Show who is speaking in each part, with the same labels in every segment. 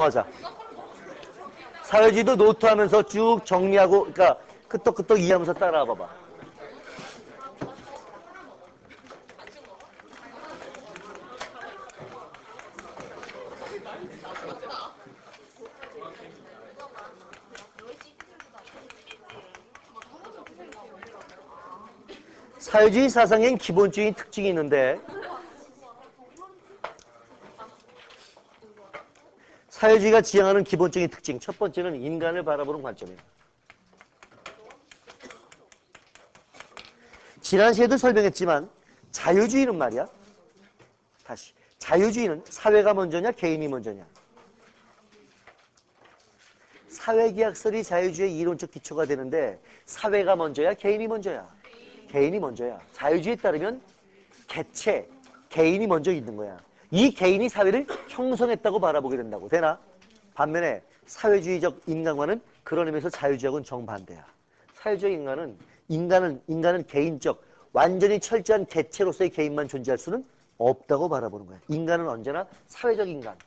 Speaker 1: 하자. 사회주의도 노트하면서 쭉 정리하고, 그러니까 끄떡끄떡 이해하면서 따라와 봐봐. 사회주의 사상엔 기본적인 특징이 있는데, 사회주의가 지향하는 기본적인 특징, 첫 번째는 인간을 바라보는 관점이에요. 지난 시에도 설명했지만 자유주의는 말이야. 다시. 자유주의는 사회가 먼저냐 개인이 먼저냐. 사회계약설이 자유주의의 이론적 기초가 되는데 사회가 먼저야 개인이 먼저야. 개인이 먼저야. 자유주의에 따르면 개체, 개인이 먼저 있는 거야. 이 개인이 사회를 형성했다고 바라보게 된다고. 되나? 반면에 사회주의적 인간과는 그런 의미에서 자유주의하고는 정반대야. 사회주의 인간은 개인적, 완전히 철저한 개체로서의 개인만 존재할 수는 없다고 바라보는 거야. 인간은 언제나 사회적 인간.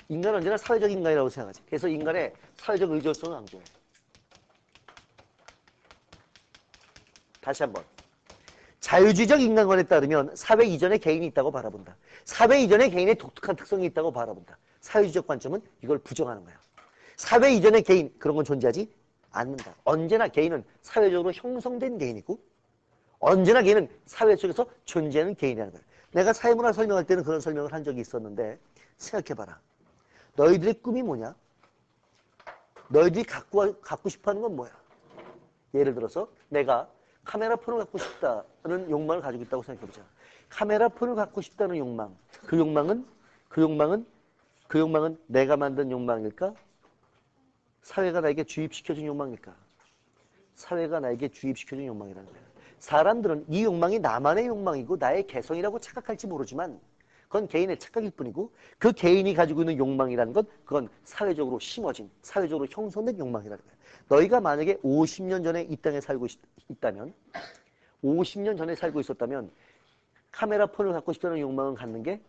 Speaker 1: 인간은 언제나 사회적 인간이라고 생각하지. 그래서 인간의 사회적 의존성을 강조해. 다시 한번. 자유주의적 인간관에 따르면 사회 이전에 개인이 있다고 바라본다. 사회 이전에 개인의 독특한 특성이 있다고 바라본다. 사회주의적 관점은 이걸 부정하는 거야. 사회 이전의 개인, 그런 건 존재하지 않는다. 언제나 개인은 사회적으로 형성된 개인이고 언제나 개인은 사회 속에서 존재하는 개인이라는 거야. 내가 사회문화 설명할 때는 그런 설명을 한 적이 있었는데 생각해봐라. 너희들의 꿈이 뭐냐? 너희들이 갖고 싶어하는 건 뭐야? 예를 들어서 내가 카메라 폰을 갖고 싶다는 욕망을 가지고 있다고 생각해보자. 카메라 폰을 갖고 싶다는 욕망. 그 욕망은 내가 만든 욕망일까? 사회가 나에게 주입시켜준 욕망일까? 사회가 나에게 주입시켜준 욕망이라는 거야. 사람들은 이 욕망이 나만의 욕망이고 나의 개성이라고 착각할지 모르지만 그건 개인의 착각일 뿐이고 그 개인이 가지고 있는 욕망이라는 건 그건 사회적으로 심어진, 사회적으로 형성된 욕망이라는 거야. 너희가 만약에 50년 전에 이 땅에 살고 있다면 50년 전에 살고 있었다면 카메라 폰을 갖고 싶다는 욕망을 갖는 게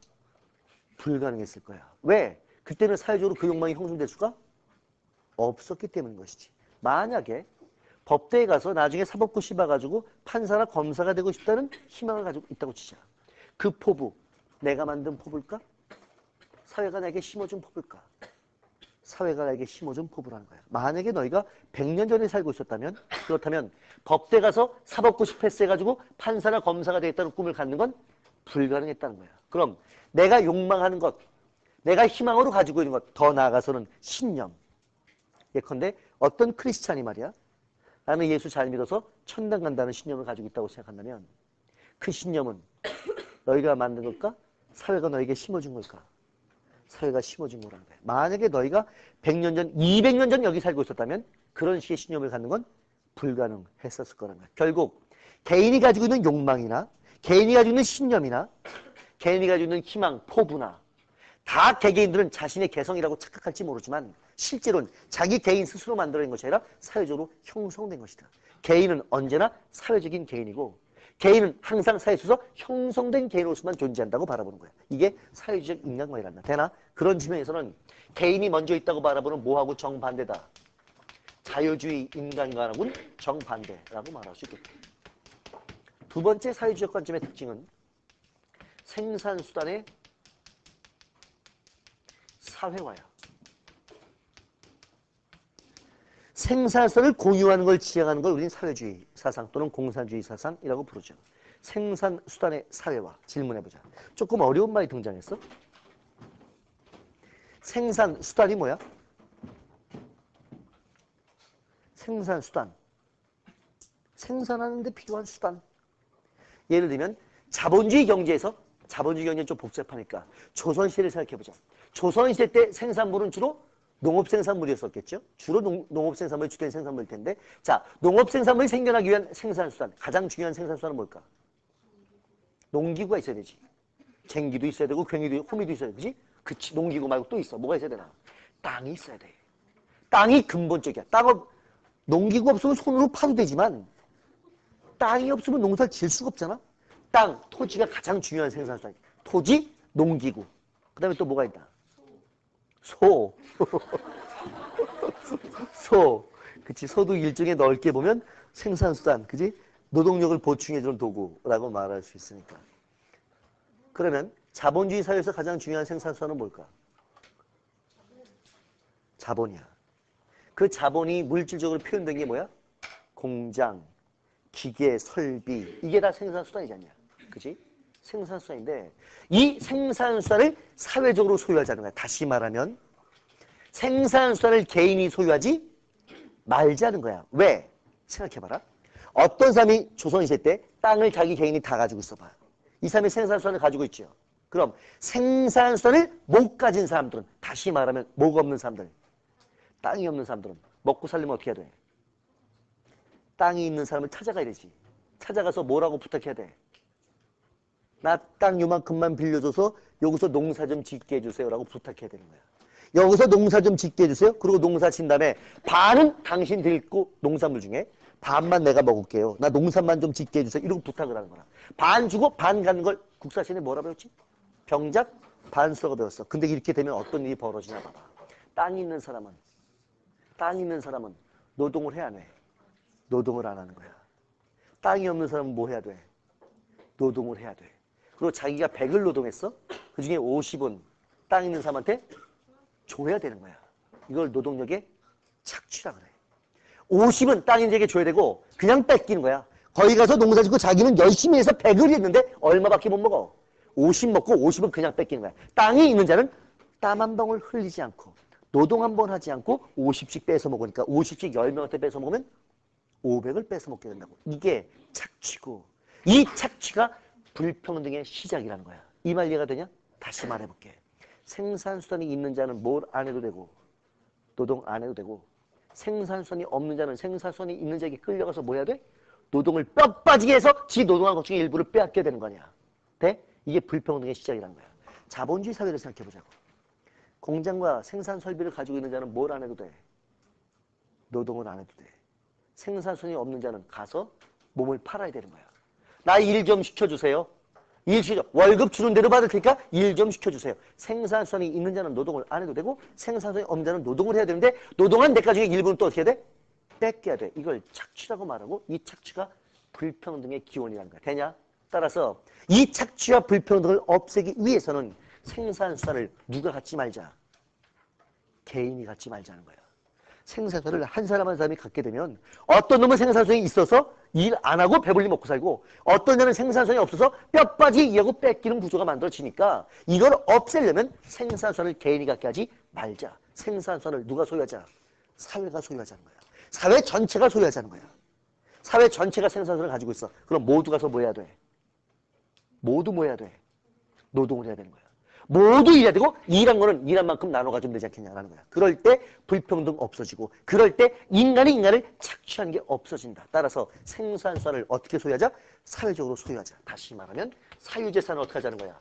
Speaker 1: 불가능했을 거야. 왜? 그때는 사회적으로 그 욕망이 형성될 수가 없었기 때문인 것이지. 만약에 법대에 가서 나중에 사법고 씹어가지고 판사나 검사가 되고 싶다는 희망을 가지고 있다고 치자. 그 포부, 내가 만든 포부일까? 사회가 나에게 심어준 포부일까? 사회가 나에게 심어준 포부라는 거야. 만약에 너희가 100년 전에 살고 있었다면 그렇다면 법대 가서 사법고 씹어가지고 판사나 검사가 되겠다는 꿈을 갖는 건 불가능했다는 거야. 그럼 내가 욕망하는 것, 내가 희망으로 가지고 있는 것, 더 나아가서는 신념. 예컨대 어떤 크리스찬이 말이야. 나는 예수 잘 믿어서 천당 간다는 신념을 가지고 있다고 생각한다면 그 신념은 너희가 만든 걸까? 사회가 너에게 심어준 걸까? 사회가 심어준 거라는 거야. 만약에 너희가 100년 전, 200년 전 여기 살고 있었다면 그런 식의 신념을 갖는 건 불가능했었을 거라는 거야. 결국 개인이 가지고 있는 욕망이나 개인이 가지고 있는 신념이나 개인이 가지고 있는 희망, 포부나 다 개개인들은 자신의 개성이라고 착각할지 모르지만 실제로는 자기 개인 스스로 만들어낸 것이 아니라 사회적으로 형성된 것이다. 개인은 언제나 사회적인 개인이고 개인은 항상 사회 속에서 형성된 개인으로서만 존재한다고 바라보는 거야. 이게 사회주의적 인간관이란다. 되나? 그런 측면에서는 개인이 먼저 있다고 바라보는 뭐하고 정반대다. 자유주의 인간관하고는 정반대라고 말할 수 있겠다. 두 번째 사회주의적 관점의 특징은 생산수단의 사회화야. 생산성을 공유하는 걸 지향하는 걸 우리는 사회주의 사상 또는 공산주의 사상이라고 부르죠. 생산수단의 사회화. 질문해보자. 조금 어려운 말이 등장했어? 생산수단이 뭐야? 생산수단. 생산하는 데 필요한 수단. 예를 들면 자본주의 경제에서 자본주의 경제는 좀 복잡하니까 조선시대를 생각해보자. 조선시대 때 생산물은 주로 농업생산물이었었겠죠? 주로 농업생산물이 주된 생산물일 텐데 자, 농업생산물이 생겨나기 위한 생산수단 가장 중요한 생산수단은 뭘까? 농기구가 있어야 되지. 쟁기도 있어야 되고 괭이도 호미도 있어야 되지? 그치, 농기구 말고 또 있어. 뭐가 있어야 되나? 땅이 있어야 돼. 땅이 근본적이야. 농기구 없으면 손으로 파도 되지만 땅이 없으면 농사를 지을 수가 없잖아. 땅, 토지가 가장 중요한 생산수단이야. 토지, 농기구. 그 다음에 또 뭐가 있다? 소. 소. 그치. 소도 일종의 넓게 보면 생산수단. 그치? 노동력을 보충해주는 도구라고 말할 수 있으니까. 그러면 자본주의 사회에서 가장 중요한 생산수단은 뭘까? 자본이야. 그 자본이 물질적으로 표현된 게 뭐야? 공장, 기계, 설비. 이게 다 생산수단이지 않냐? 그치? 생산수단인데 이 생산수단을 사회적으로 소유하자는 거야. 다시 말하면 생산수단을 개인이 소유하지 말자는 거야. 왜? 생각해봐라. 어떤 사람이 조선시대 때 땅을 자기 개인이 다 가지고 있어봐. 이 사람이 생산수단을 가지고 있죠. 그럼 생산수단을 못 가진 사람들은, 다시 말하면 뭐가 없는 사람들, 땅이 없는 사람들은 먹고 살려면 어떻게 해야 돼? 땅이 있는 사람을 찾아가야 되지. 찾아가서 뭐라고 부탁해야 돼? 나 땅 요만큼만 빌려줘서 여기서 농사 좀 짓게 해주세요 라고 부탁해야 되는 거야. 여기서 농사 좀 짓게 해주세요. 그리고 농사 진 다음에 반은 당신 들고 농산물 중에 반만 내가 먹을게요. 나 농산만 좀 짓게 해주세요. 이러고 부탁을 하는 거야. 반 주고 반 가는 걸 국사시간에 뭐라 배웠지? 병작 반수라고 배웠어. 근데 이렇게 되면 어떤 일이 벌어지나 봐봐. 땅이 있는 사람은 노동을 해야 안 해? 노동을 안 하는 거야. 땅이 없는 사람은 뭐 해야 돼? 노동을 해야 돼. 그리고 자기가 100을 노동했어? 그 중에 50은 땅 있는 사람한테 줘야 되는 거야. 이걸 노동력의 착취라 그래. 50은 땅인에게 줘야 되고 그냥 뺏기는 거야. 거기 가서 농사 짓고 자기는 열심히 해서 100을 했는데 얼마밖에 못 먹어. 50 먹고 50은 그냥 뺏기는 거야. 땅이 있는 자는 땀 한 방울 흘리지 않고 노동 한 번 하지 않고 50씩 뺏어 먹으니까 50씩 10명한테 뺏어 먹으면 500을 뺏어 먹게 된다고. 이게 착취고 이 착취가 불평등의 시작이라는 거야. 이 말 이해가 되냐? 다시 말해볼게. 생산수단이 있는 자는 뭘 안 해도 되고 노동 안 해도 되고 생산수단이 없는 자는 생산수단이 있는 자에게 끌려가서 뭐 해야 돼? 노동을 뼈 빠지게 해서 지 노동한 것 중에 일부를 빼앗게 되는 거냐. 돼? 이게 불평등의 시작이라는 거야. 자본주의 사회를 생각해보자고. 공장과 생산 설비를 가지고 있는 자는 뭘 안 해도 돼? 노동을 안 해도 돼. 생산수단이 없는 자는 가서 몸을 팔아야 되는 거야. 나 일 좀 시켜주세요. 일 시켜. 월급 주는 대로 받을 테니까 일 좀 시켜주세요. 생산성이 있는 자는 노동을 안 해도 되고 생산성이 없는 자는 노동을 해야 되는데 노동한 대가 중에 일부는 또 어떻게 해야 돼? 뺏겨야 돼. 이걸 착취라고 말하고 이 착취가 불평등의 기원이라는 거야. 되냐? 따라서 이 착취와 불평등을 없애기 위해서는 생산수단을 누가 갖지 말자? 개인이 갖지 말자는 거야. 생산수단을 한 사람 한 사람이 갖게 되면 어떤 놈은 생산성이 있어서 일 안 하고 배불리 먹고 살고 어떤 놈은 생산성이 없어서 뼈 빠지게 일하고 뺏기는 구조가 만들어지니까 이걸 없애려면 생산수단을 개인이 갖게 하지 말자. 생산수단을 누가 소유하자? 사회가 소유하자는 거야. 사회 전체가 소유하자는 거야. 사회 전체가 생산수단을 가지고 있어. 그럼 모두 가서 뭐 해야 돼? 모두 뭐 해야 돼? 노동을 해야 되는 거야. 모두 일해야 되고 일한 거는 일한 만큼 나눠 가지면 되지 않겠냐라는 거야. 그럴 때 불평등 없어지고 그럴 때 인간이 인간을 착취하는 게 없어진다. 따라서 생산수단을 어떻게 소유하자? 사회적으로 소유하자. 다시 말하면 사유재산을 어떻게 하자는 거야?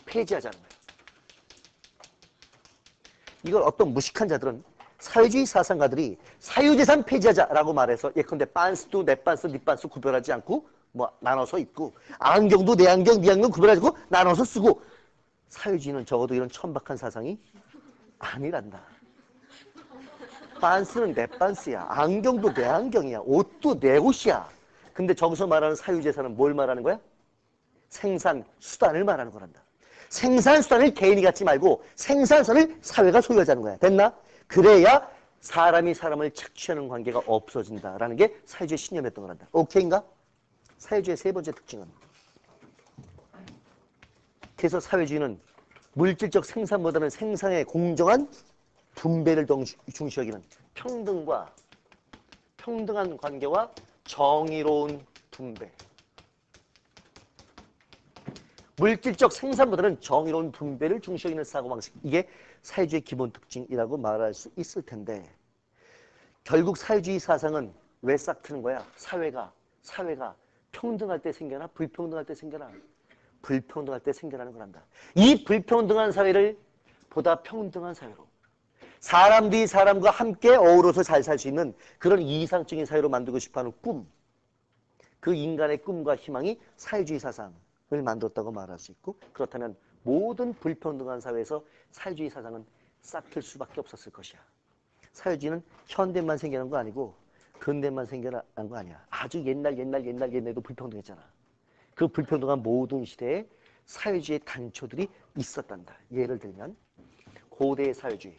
Speaker 1: 폐지하자는 거야. 이걸 어떤 무식한 자들은 사회주의 사상가들이 사유재산 폐지하자라고 말해서 예컨대 빤스도 내 빤스 네 빤스 구별하지 않고 뭐 나눠서 입고 안경도 내 안경 네 안경 구별하지 않고 나눠서 쓰고 사회주의는 적어도 이런 천박한 사상이 아니란다. 빤스는 내 빤스야. 안경도 내 안경이야. 옷도 내 옷이야. 근데 저기서 말하는 사유재산은 뭘 말하는 거야? 생산수단을 말하는 거란다. 생산수단을 개인이 갖지 말고 생산수단을 사회가 소유하자는 거야. 됐나? 그래야 사람이 사람을 착취하는 관계가 없어진다라는 게 사회주의 신념이었던 거란다. 오케이인가? 사회주의의 세 번째 특징은 그래서 사회주의는 물질적 생산보다는 생산의 공정한 분배를 중시 여기는 평등한 관계와 정의로운 분배. 물질적 생산보다는 정의로운 분배를 중시 여기는 사고방식. 이게 사회주의의 기본 특징이라고 말할 수 있을 텐데 결국 사회주의 사상은 왜 싹트는 거야? 사회가 평등할 때 생겨나 불평등할 때 생겨나 불평등할 때 생겨나는 거란다. 이 불평등한 사회를 보다 평등한 사회로 사람들이 사람과 함께 어우러서 잘 살 수 있는 그런 이상적인 사회로 만들고 싶어하는 꿈, 그 인간의 꿈과 희망이 사회주의 사상, 만들었다고 말할 수 있고, 그렇다면 모든 불평등한 사회에서 사회주의 사상은 싹틀 수밖에 없었을 것이야. 사회주의는 현대만 생겨난 거 아니고 근대만 생겨난 거 아니야. 아주 옛날에도 불평등했잖아. 그 불평등한 모든 시대에 사회주의의 단초들이 있었단다. 예를 들면 고대 사회주의,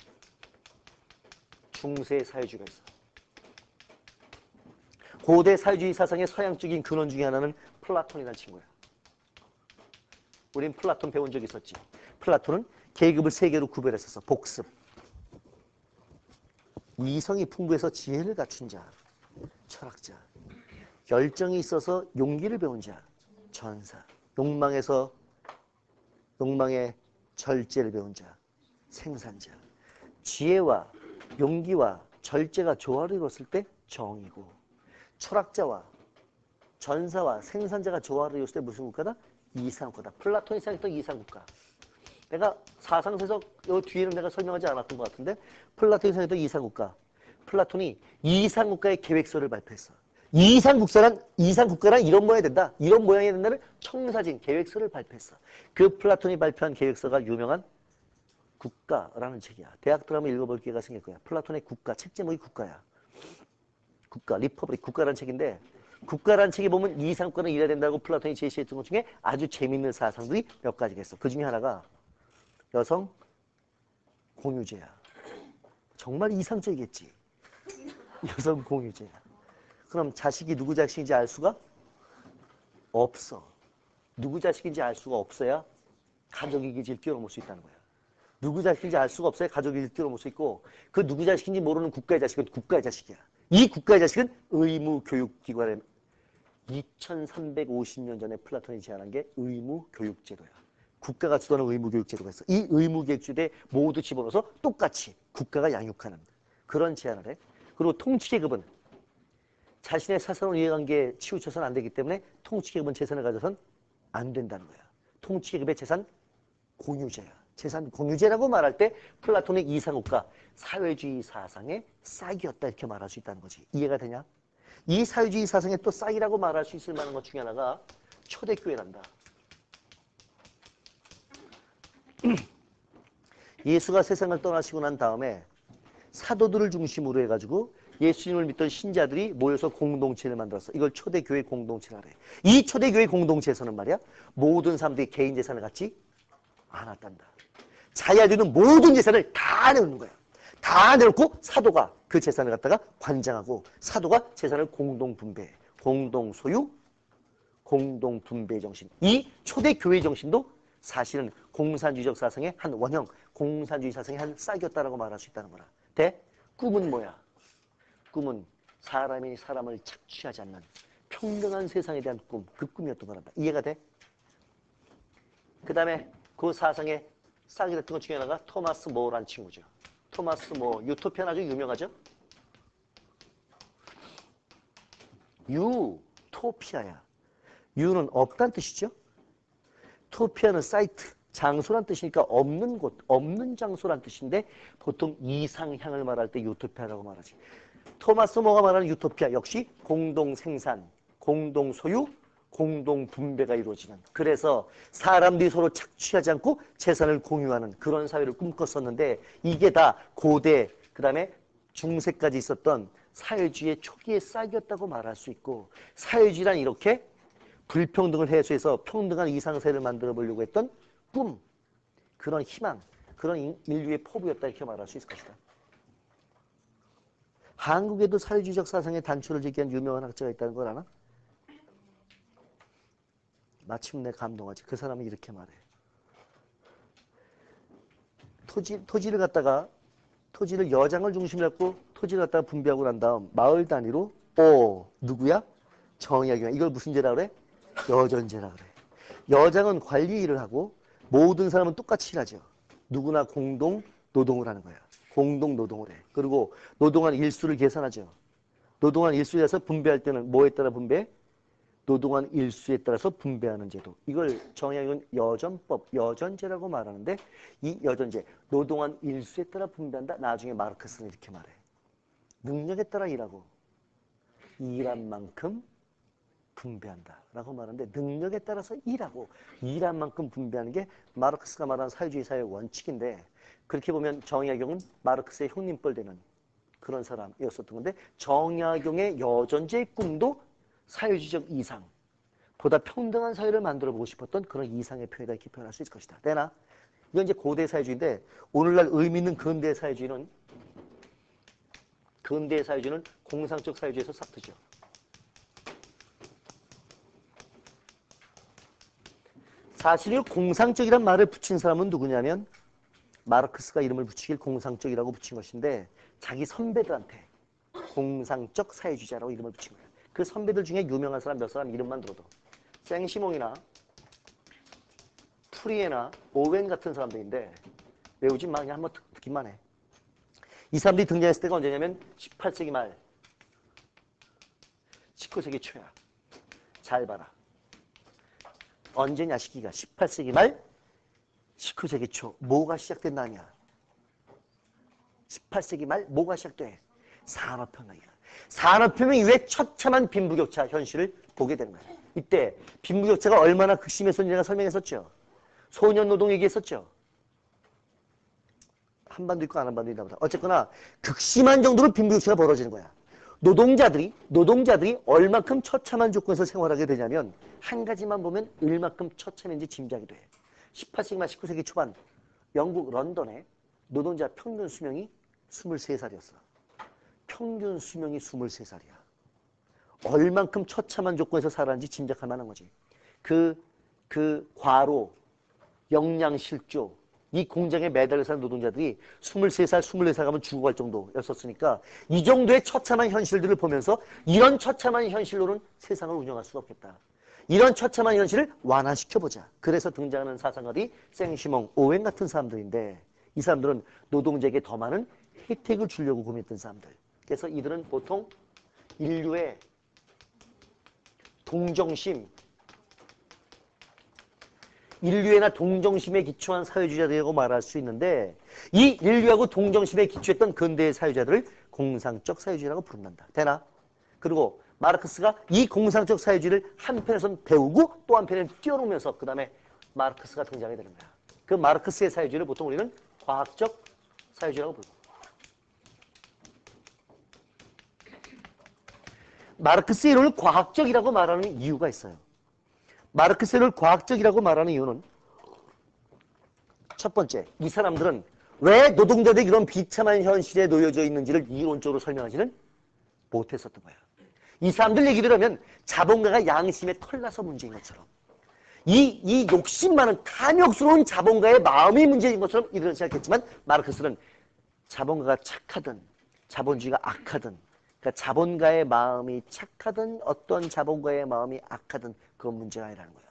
Speaker 1: 중세 사회주의가 있어. 고대 사회주의 사상의 서양적인 근원 중에 하나는 플라톤이라는 친구야. 우린 플라톤 배운 적 있었지. 플라톤은 계급을 세 개로 구별했었어. 복습, 이성이 풍부해서 지혜를 갖춘 자, 철학자, 열정이 있어서 용기를 배운 자, 전사, 욕망의 절제를 배운 자, 생산자. 지혜와 용기와 절제가 조화를 이뤘을 때 정이고, 철학자와 전사와 생산자가 조화를 이뤘을 때 무슨 국가다? 이상국가다. 플라톤이 생각했던 이상국가. 내가 사상세석 요 뒤에는 내가 설명하지 않았던 것 같은데, 플라톤이 생각했던 이상국가. 플라톤이 이상국가의 계획서를 발표했어. 이상국가란 이런 모양이 된다. 이런 모양이 된다는 청사진 계획서를 발표했어. 그 플라톤이 발표한 계획서가 유명한 국가라는 책이야. 대학 들어가면 읽어볼 기회가 생길 거야. 플라톤의 국가, 책 제목이 국가야. 국가, 리퍼블릭, 국가라는 책인데, 국가라는 책에 보면 이상국가는 이래야 된다고 플라톤이 제시했던 것 중에 아주 재밌는 사상들이 몇 가지가 있어. 그 중에 하나가 여성 공유제야. 정말 이상적이겠지. 여성 공유제야. 그럼 자식이 누구 자식인지 알 수가 없어. 누구 자식인지 알 수가 없어야 가족의 기질을 뛰어넘을 수 있다는 거야. 누구 자식인지 알 수가 없어야 가족의 기질을 뛰어넘을 수 있고, 그 누구 자식인지 모르는 국가의 자식은 국가의 자식이야. 이 국가의 자식은 의무교육기관에 2350년 전에 플라톤이 제안한 게 의무교육제도야. 국가가 주도하는 의무교육제도가 있어. 이 의무교육제도에 모두 집어넣어서 똑같이 국가가 양육하는 그런 제안을 해. 그리고 통치계급은 자신의 사상을 이해관계에 치우쳐서는 안 되기 때문에 통치계급은 재산을 가져선 안 된다는 거야. 통치계급의 재산 공유제야. 재산 공유제라고 말할 때 플라톤의 이상국가, 사회주의 사상의 싹이었다 이렇게 말할 수 있다는 거지. 이해가 되냐? 이 사회주의 사상의 또 싹이라고 말할 수 있을 만한 것 중에 하나가 초대교회란다. 예수가 세상을 떠나시고 난 다음에 사도들을 중심으로 해가지고 예수님을 믿던 신자들이 모여서 공동체를 만들었어. 이걸 초대교회 공동체라 그래. 이 초대교회 공동체에서는 말이야, 모든 사람들이 개인 재산을 갖지 않았단다. 자기가 모든 재산을 다 내놓는 거야. 다 내놓고 사도가 그 재산을 갖다가 관장하고, 사도가 재산을 공동분배해. 공동소유, 공동분배 정신. 이 초대교회 정신도 사실은 공산주의적 사상의 한 원형, 공산주의 사상의 한 싹이었다라고 말할 수 있다는 거라. 꿈은 뭐야? 꿈은 사람이 사람을 착취하지 않는 평등한 세상에 대한 꿈, 그 꿈이었던 거란다. 이해가 돼? 그 다음에 그 사상의 싹이 됐던 것 중에 하나가 토마스 모어라는 친구죠. 토마스 모어, 유토피아는 아주 유명하죠? 유토피아야. 유는 없다는 뜻이죠. 토피아는 사이트, 장소란 뜻이니까 없는 곳, 없는 장소란 뜻인데 보통 이상향을 말할 때 유토피아라고 말하지. 토마스 모어가 말하는 유토피아 역시 공동생산, 공동소유, 공동분배가 이루어지는, 그래서 사람들이 서로 착취하지 않고 재산을 공유하는 그런 사회를 꿈꿨었는데, 이게 다 고대, 그 다음에 중세까지 있었던 사회주의의 초기의 싹이었다고 말할 수 있고, 사회주의란 이렇게 불평등을 해소해서 평등한 이상세를 만들어 보려고 했던 꿈, 그런 희망, 그런 인류의 포부였다 이렇게 말할 수 있을 것이다. 한국에도 사회주의적 사상의 단초를 제기한 유명한 학자가 있다는 걸 아나? 마침내 감동하지. 그 사람이 이렇게 말해. 토지를 여장을 중심으로 해서 토지를 갖다가 분배하고 난 다음 마을 단위로 누구야? 정의하기관. 이걸 무슨 제라 그래? 여전제라 그래. 여장은 관리 일을 하고 모든 사람은 똑같이 일하죠. 누구나 공동 노동을 하는 거야. 공동 노동을 해. 그리고 노동한 일수를 계산하죠. 노동한 일수에 따라서 분배할 때는 뭐에 따라 분배해? 노동한 일수에 따라서 분배하는 제도. 이걸 정의하기는 여전법, 여전제라고 말하는데, 이 여전제, 노동한 일수에 따라 분배한다. 나중에 마르크스는 이렇게 말해. 능력에 따라 일하고 일한 만큼 분배한다 라고 말하는데 능력에 따라서 일한 만큼 분배하는 게 마르크스가 말하는 사회주의 사회의 원칙인데 그렇게 보면 정약용은 마르크스의 형님뻘 되는 그런 사람이었었던 건데 정약용의 여전제의 꿈도 사회주의적 이상 보다 평등한 사회를 만들어 보고 싶었던 그런 이상의 표현이다 이렇게 표현할 수 있을 것이다. 되나? 이건 이제 고대 사회주의인데 오늘날 의미 있는 근대 사회주의는 공상적 사회주의에서 싹 트죠. 사실 이 공상적이란 말을 붙인 사람은 누구냐면 마르크스가 이름을 붙이길 공상적이라고 붙인 것인데 자기 선배들한테 공상적 사회주의자라고 이름을 붙인 거예요. 그 선배들 중에 유명한 사람 몇 사람 이름만 들어도 생시몽이나 프리에나 오웬 같은 사람들인데 외우지 마. 그냥 한번 듣기만 해. 이 사람들이 등장했을 때가 언제냐면 18세기 말 19세기 초야. 잘 봐라. 언제냐 시기가 18세기 말 19세기 초. 뭐가 시작된다냐. 18세기 말 뭐가 시작돼? 산업혁명이야. 산업혁명 이후에 처참한 빈부격차 현실을 보게 되는 거야. 이때 빈부격차가 얼마나 극심했었는지 제가 설명했었죠. 소년노동 얘기했었죠. 한반도 있고 안 한반도 있나 보다. 어쨌거나 극심한 정도로 빈부격차가 벌어지는 거야. 노동자들이 얼마큼 처참한 조건에서 생활하게 되냐면 한 가지만 보면 얼마큼 처참한지 짐작이 돼. 18세기 말 19세기 초반 영국 런던에 노동자 평균 수명이 23살이었어. 평균 수명이 23살이야. 얼만큼 처참한 조건에서 살았는지 짐작할 만한 거지. 그 과로, 영양실조, 이 공장에 매달려 사는 노동자들이 23살, 24살 가면 죽어갈 정도였었으니까 이 정도의 처참한 현실들을 보면서 이런 처참한 현실로는 세상을 운영할 수가 없겠다. 이런 처참한 현실을 완화시켜보자. 그래서 등장하는 사상가들이 생시몽, 오웬 같은 사람들인데 이 사람들은 노동자에게 더 많은 혜택을 주려고 고민했던 사람들. 그래서 이들은 보통 인류의 동정심, 인류애나 동정심에 기초한 사회주의자들이라고 말할 수 있는데 이 인류하고 동정심에 기초했던 근대의 사회주의자들을 공상적 사회주의라고 부른단다. 되나? 그리고 마르크스가 이 공상적 사회주의를 한편에서는 배우고 또 한편에는 뛰어넘으면서 그 다음에 마르크스가 등장하게 되는 거야. 그 마르크스의 사회주의를 보통 우리는 과학적 사회주의라고 부르고 마르크스의 이론을 과학적이라고 말하는 이유가 있어요. 마르크스를 과학적이라고 말하는 이유는 첫 번째, 이 사람들은 왜 노동자들이 이런 비참한 현실에 놓여져 있는지를 이론적으로 설명하지는 못했었던 거야. 이 사람들 얘기를 하면 자본가가 양심에 털나서 문제인 것처럼 이 욕심 많은 탐욕스러운 자본가의 마음이 문제인 것처럼 이들은 생각했지만 마르크스는 자본가가 착하든 자본주의가 악하든 그러니까 자본가의 마음이 착하든 어떤 자본가의 마음이 악하든 그건 문제가 아니라는 거야.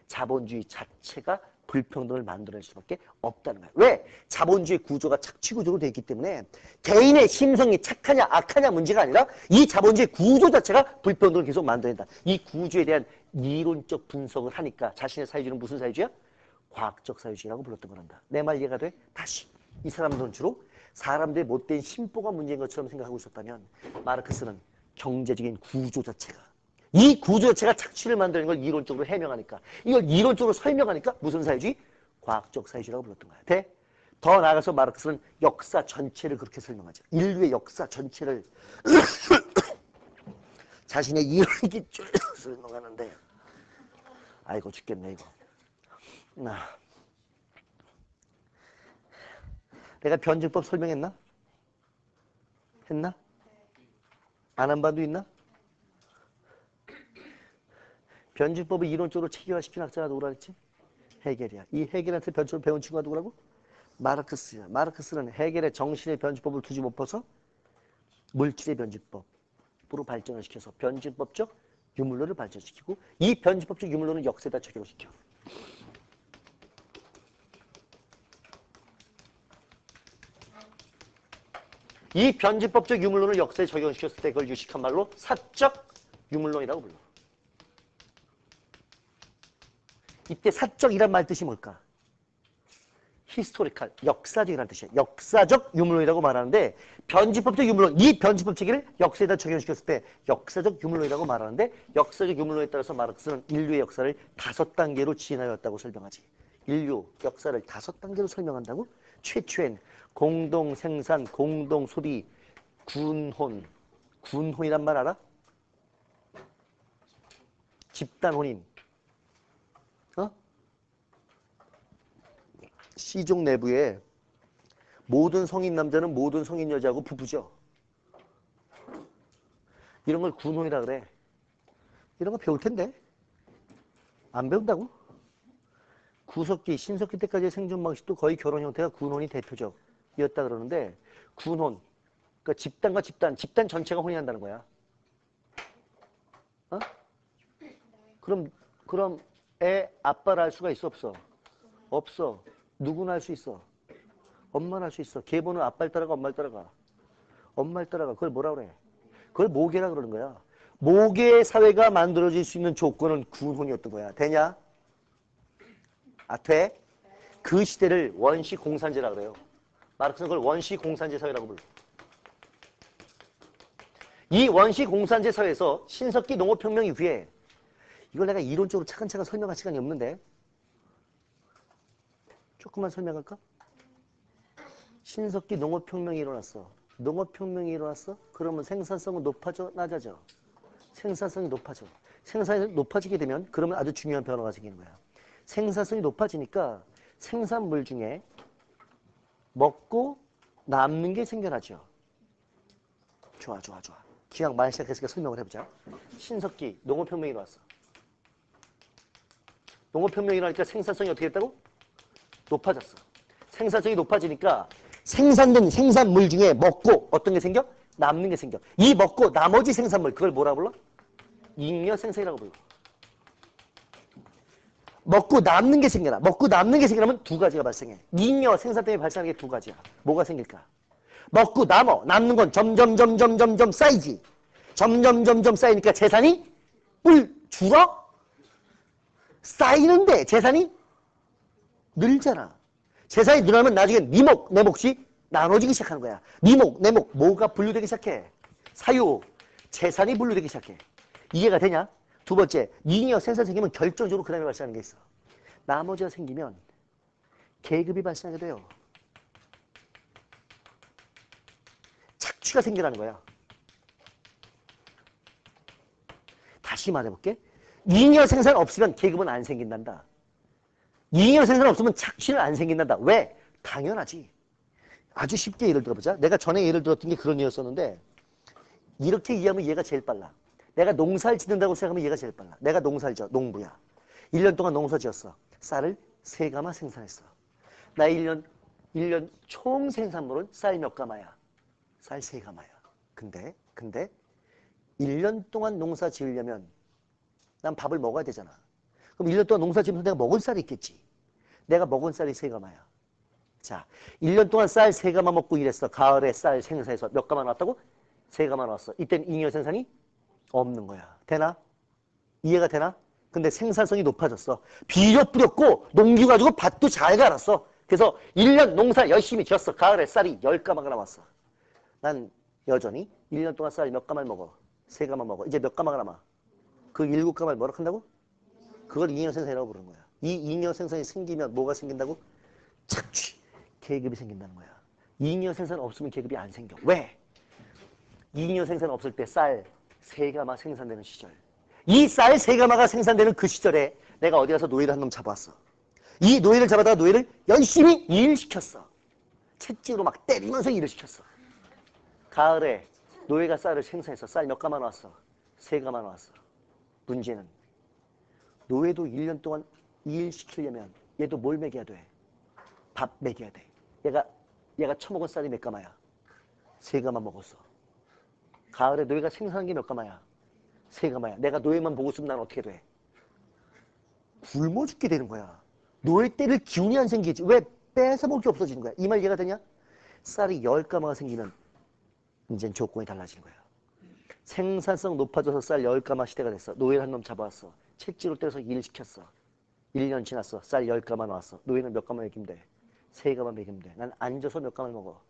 Speaker 1: 자본주의 자체가 불평등을 만들어낼 수밖에 없다는 거야. 왜? 자본주의 구조가 착취구조로 되어 있기 때문에 개인의 심성이 착하냐 악하냐 문제가 아니라 이 자본주의 구조 자체가 불평등을 계속 만들어낸다. 이 구조에 대한 이론적 분석을 하니까 자신의 사회주의는 무슨 사회주의야? 과학적 사회주의라고 불렀던 거란다. 내 말 이해가 돼? 다시. 이 사람들은 주로 사람들의 못된 심보가 문제인 것처럼 생각하고 있었다면 마르크스는 경제적인 구조 자체가 이 구조 자체가 착취를 만드는 걸 이론적으로 해명하니까 이걸 이론적으로 설명하니까 무슨 사회주의? 과학적 사회주의라고 불렀던 거야. 돼? 더 나아가서 마르크스는 역사 전체를 그렇게 설명하죠. 인류의 역사 전체를 자신의 이론의 기초로 설명하는데 아이고 죽겠네 이거. 내가 변증법 설명했나? 했나? 안 한 바도 있나? 변증법을 이론적으로 체계화시킨 학자가 누구라 했지? 헤겔이야. 이 헤겔한테 변증을 배운 친구가 누구라고? 마르크스야. 마르크스는 헤겔의 정신의 변증법을 두지 못 퍼서 물질의 변증법으로 발전을 시켜서 변증법적 유물론을 발전시키고 이 변증법적 유물론은 역사에다 적용시켜. 이 변증법적 유물론을 역사에 적용시켰을 때 그걸 유식한 말로 사적 유물론이라고 불러. 이때 사적이란 말 뜻이 뭘까? 히스토리칼, 역사적이라는 뜻이에요. 역사적 유물론이라고 말하는데 변지법적 유물론, 이 변지법 체계를 역사에다 적용시켰을 때 역사적 유물론이라고 말하는데 역사적 유물론에 따라서 마르크스는 인류의 역사를 5단계로 진화하였다고 설명하지. 인류 역사를 5단계로 설명한다고? 최초엔 공동생산, 공동소비, 군혼. 군혼이란 말 알아? 집단혼인. C종 내부에 모든 성인 남자는 모든 성인 여자하고 부부죠. 이런 걸 군혼이라 그래. 이런 거 배울 텐데. 안 배운다고? 구석기, 신석기 때까지의 생존 방식도 거의 결혼 형태가 군혼이 대표적이었다 그러는데 군혼, 그러니까 집단과 집단 전체가 혼인한다는 거야. 어? 그럼 애 아빠를 알 수가 있어 없어? 없어. 누구나 할 수 있어? 엄마는 할 수 있어. 계보는 아빠를 따라가 엄마를 따라가? 엄마를 따라가. 그걸 뭐라 그래? 그걸 모계라 그러는 거야. 모계 사회가 만들어질 수 있는 조건은 군혼이었던 거야. 되냐? 아, 돼? 그 시대를 원시 공산제라 그래요. 마르크스는 그걸 원시 공산제 사회라고 불러. 이 원시 공산제 사회에서 신석기 농업혁명 이후에 이걸 내가 이론적으로 차근차근 설명할 시간이 없는데 조금만 설명할까? 신석기 농업혁명이 일어났어. 농업혁명이 일어났어? 그러면 생산성은 높아져? 낮아져? 생산성이 높아져. 생산성이 높아지게 되면 그러면 아주 중요한 변화가 생기는 거야. 생산성이 높아지니까 생산물 중에 먹고 남는 게 생겨나죠. 좋아. 기왕 말 시작했으니까 설명을 해보자. 신석기 농업혁명이 일어났어. 농업혁명이 일어나니까 생산성이 어떻게 됐다고? 높아졌어. 생산성이 높아지니까 생산된 생산물 중에 먹고 어떤 게 생겨? 남는 게 생겨. 이 먹고 나머지 생산물 그걸 뭐라 불러? 잉여 생산이라고 불러. 먹고 남는 게 생겨나. 먹고 남는 게 생기려면 두 가지가 발생해. 잉여 생산 때문에 발생하는 게 두 가지야. 뭐가 생길까? 먹고 남는 건 점점 쌓이지. 점점 쌓이니까 재산이 줄어? 쌓이는데 재산이 늘잖아. 재산이 늘어나면 나중에 네 목, 내 몫이 나눠지기 시작하는 거야. 네 목, 내 목, 뭐가 분류되기 시작해? 사유, 재산이 분류되기 시작해. 이해가 되냐? 두 번째, 잉여 생산 생기면 결정적으로 그 다음에 발생하는 게 있어. 나머지가 생기면 계급이 발생하게 돼요. 착취가 생겨나는 거야. 다시 말해볼게. 잉여 생산 없으면 계급은 안 생긴단다. 잉여 생산 없으면 착취는 안 생긴단다. 왜? 당연하지. 아주 쉽게 예를 들어보자. 내가 전에 예를 들었던 게 그런 예였었는데 이렇게 이해하면 얘가 제일 빨라. 내가 농사를 짓는다고 생각하면 얘가 제일 빨라. 내가 농사를 지어. 농부야. 1년 동안 농사 지었어. 쌀을 3가마 생산했어. 나 1년 총 생산물은 쌀 몇 가마야? 쌀 3가마야. 근데 1년 동안 농사 지으려면 난 밥을 먹어야 되잖아. 그럼 1년 동안 농사 지으면서 내가 먹은 쌀이 있겠지. 내가 먹은 쌀이 3가마야. 자, 1년 동안 쌀 3가마 먹고 일했어. 가을에 쌀 생산해서 몇 가마 나왔다고? 3가마 나왔어. 이때는 잉여 생산이 없는 거야. 되나? 이해가 되나? 근데 생산성이 높아졌어. 비료 뿌렸고 농기 가지고 밭도 잘 갈았어. 그래서 1년 농사 열심히 지었어. 가을에 쌀이 10가마가 나왔어. 난 여전히 1년 동안 쌀 몇 가마를 먹어? 3가마 먹어. 이제 몇 가마가 남아? 그 7가마를 뭐라 한다고? 그걸 잉여 생산이라고 부르는 거야. 이 잉여 생산이 생기면 뭐가 생긴다고? 착취, 계급이 생긴다는 거야. 잉여 생산 없으면 계급이 안 생겨. 왜? 잉여 생산 없을 때 쌀 3가마 생산되는 시절. 이 쌀 3가마가 생산되는 그 시절에 내가 어디 가서 노예를 한 놈 잡아왔어. 이 노예를 잡아다가 노예를 열심히 일시켰어. 채찍으로 막 때리면서 일을 시켰어. 가을에 노예가 쌀을 생산해서 쌀 몇 가마 나왔어? 3가마 나왔어. 문제는 노예도 1년 동안 일시키려면 얘도 뭘 먹여야 돼? 밥 먹여야 돼. 얘가 처먹은 쌀이 몇 가마야? 3가마 먹었어. 가을에 노예가 생산한 게 몇 가마야? 3가마야. 내가 노예만 보고 있으면 난 어떻게 돼? 굶어 죽게 되는 거야. 노예 때릴 기운이 안 생기지. 왜? 뺏어먹을 게 없어지는 거야. 이 말 이해가 되냐? 쌀이 10가마가 생기면 이젠 조건이 달라지는 거야. 생산성 높아져서 쌀 10가마 시대가 됐어. 노예를 한 놈 잡아왔어. 채찍으로 때려서 일 시켰어. 1년 지났어. 쌀 10가마 나왔어. 노예는 몇 가마 먹이면 돼? 3가만 먹이면 돼. 난 앉아서 몇 가만 먹어?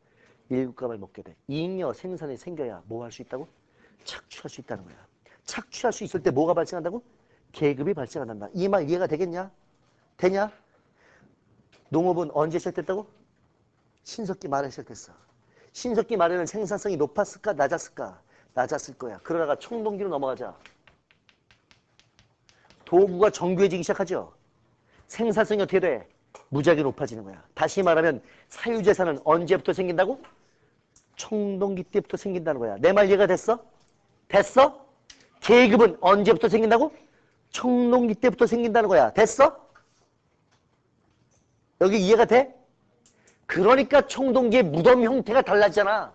Speaker 1: 7가만 먹게 돼. 잉여 생산이 생겨야 뭐 할 수 있다고? 착취할 수 있다는 거야. 착취할 수 있을 때 뭐가 발생한다고? 계급이 발생한다. 이 말 이해가 되겠냐? 되냐? 농업은 언제 시작됐다고? 신석기 말에 시작됐어. 신석기 말에는 생산성이 높았을까? 낮았을까? 낮았을 거야. 그러다가 청동기로 넘어가자. 도구가 정교해지기 시작하죠. 생산성이 어떻게 돼? 무지하게 높아지는 거야. 다시 말하면 사유재산은 언제부터 생긴다고? 청동기 때부터 생긴다는 거야. 내 말 이해가 됐어? 됐어? 계급은 언제부터 생긴다고? 청동기 때부터 생긴다는 거야. 됐어? 여기 이해가 돼? 그러니까 청동기의 무덤 형태가 달라지잖아.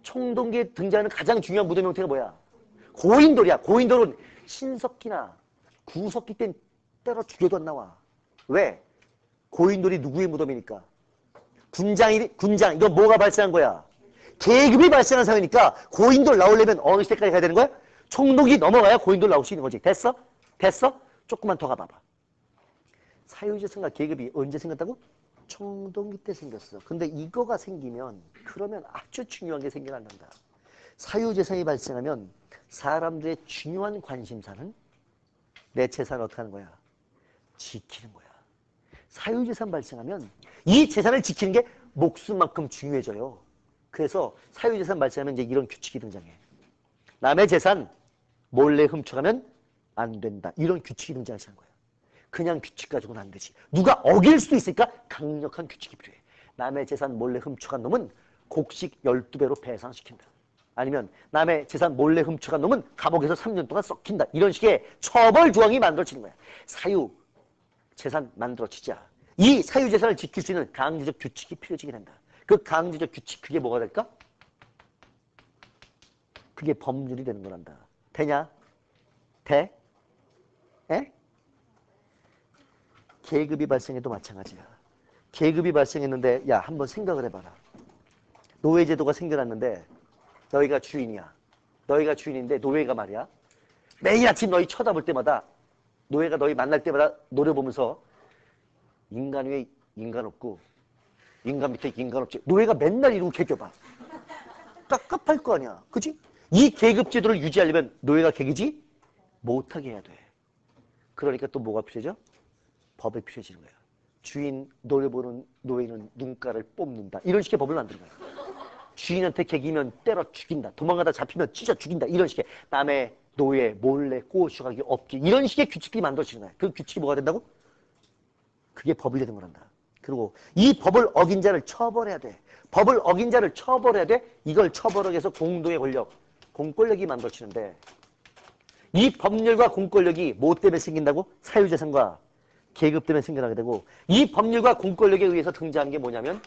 Speaker 1: 청동기에 등장하는 가장 중요한 무덤 형태가 뭐야? 고인돌이야. 고인돌은 신석기나 구석기 땐 때려 죽여도 안 나와. 왜? 고인돌이 누구의 무덤이니까? 군장, 이건 뭐가 발생한 거야? 계급이 발생한 사회니까 고인돌 나오려면 어느 시대까지 가야 되는 거야? 청동기 넘어가야 고인돌 나올 수 있는 거지. 됐어? 됐어? 조금만 더 가봐봐. 사유재산과 계급이 언제 생겼다고? 청동기 때 생겼어. 근데 이거가 생기면 그러면 아주 중요한 게 생겨난다. 사유재산이 발생하면 사람들의 중요한 관심사는 내 재산을 어떻게 하는 거야? 지키는 거야. 사유재산 발생하면 이 재산을 지키는 게 목숨만큼 중요해져요. 그래서 사유재산 발생하면 이제 이런 규칙이 등장해. 남의 재산 몰래 훔쳐가면 안 된다. 이런 규칙이 등장하는 거야. 그냥 규칙 가지고는 안 되지. 누가 어길 수도 있으니까 강력한 규칙이 필요해. 남의 재산 몰래 훔쳐간 놈은 곡식 12배로 배상시킨다. 아니면 남의 재산 몰래 훔쳐간 놈은 감옥에서 3년 동안 썩힌다. 이런 식의 처벌 조항이 만들어지는 거야. 사유 재산 만들어지자. 이 사유 재산을 지킬 수 있는 강제적 규칙이 필요해지게 된다. 그 강제적 규칙, 그게 뭐가 될까? 그게 법률이 되는 거란다. 되냐? 돼? 에? 계급이 발생해도 마찬가지야. 계급이 발생했는데 야, 한번 생각을 해봐라. 노예제도가 생겨났는데 너희가 주인이야. 너희가 주인인데 노예가 말이야. 매일 아침 너희 쳐다볼 때마다 노예가 너희 만날 때마다 노려보면서 인간 위에 인간 없고 인간 밑에 인간 없지. 노예가 맨날 이러고 개겨봐. 깝깝할 거 아니야. 그치? 이 계급제도를 유지하려면 노예가 개기지 못하게 해야 돼. 그러니까 또 뭐가 필요해져? 법이 필요해지는 거야. 주인 노려보는 노예는 눈가를 뽑는다. 이런 식의 법을 만드는 거야. 주인한테 개기면 때려 죽인다. 도망가다 잡히면 찢어 죽인다. 이런 식의 남의 노예 몰래 꼬셔가기 없기. 이런 식의 규칙들이 만들어지는 거야. 그 규칙이 뭐가 된다고? 그게 법이 되는 거란다. 그리고 이 법을 어긴 자를 처벌해야 돼. 법을 어긴 자를 처벌해야 돼. 이걸 처벌하기 위해서 공동의 권력, 공권력이 만들어지는데 이 법률과 공권력이 뭐 때문에 생긴다고? 사유재산과 계급 때문에 생겨나게 되고 이 법률과 공권력에 의해서 등장하는 게 뭐냐면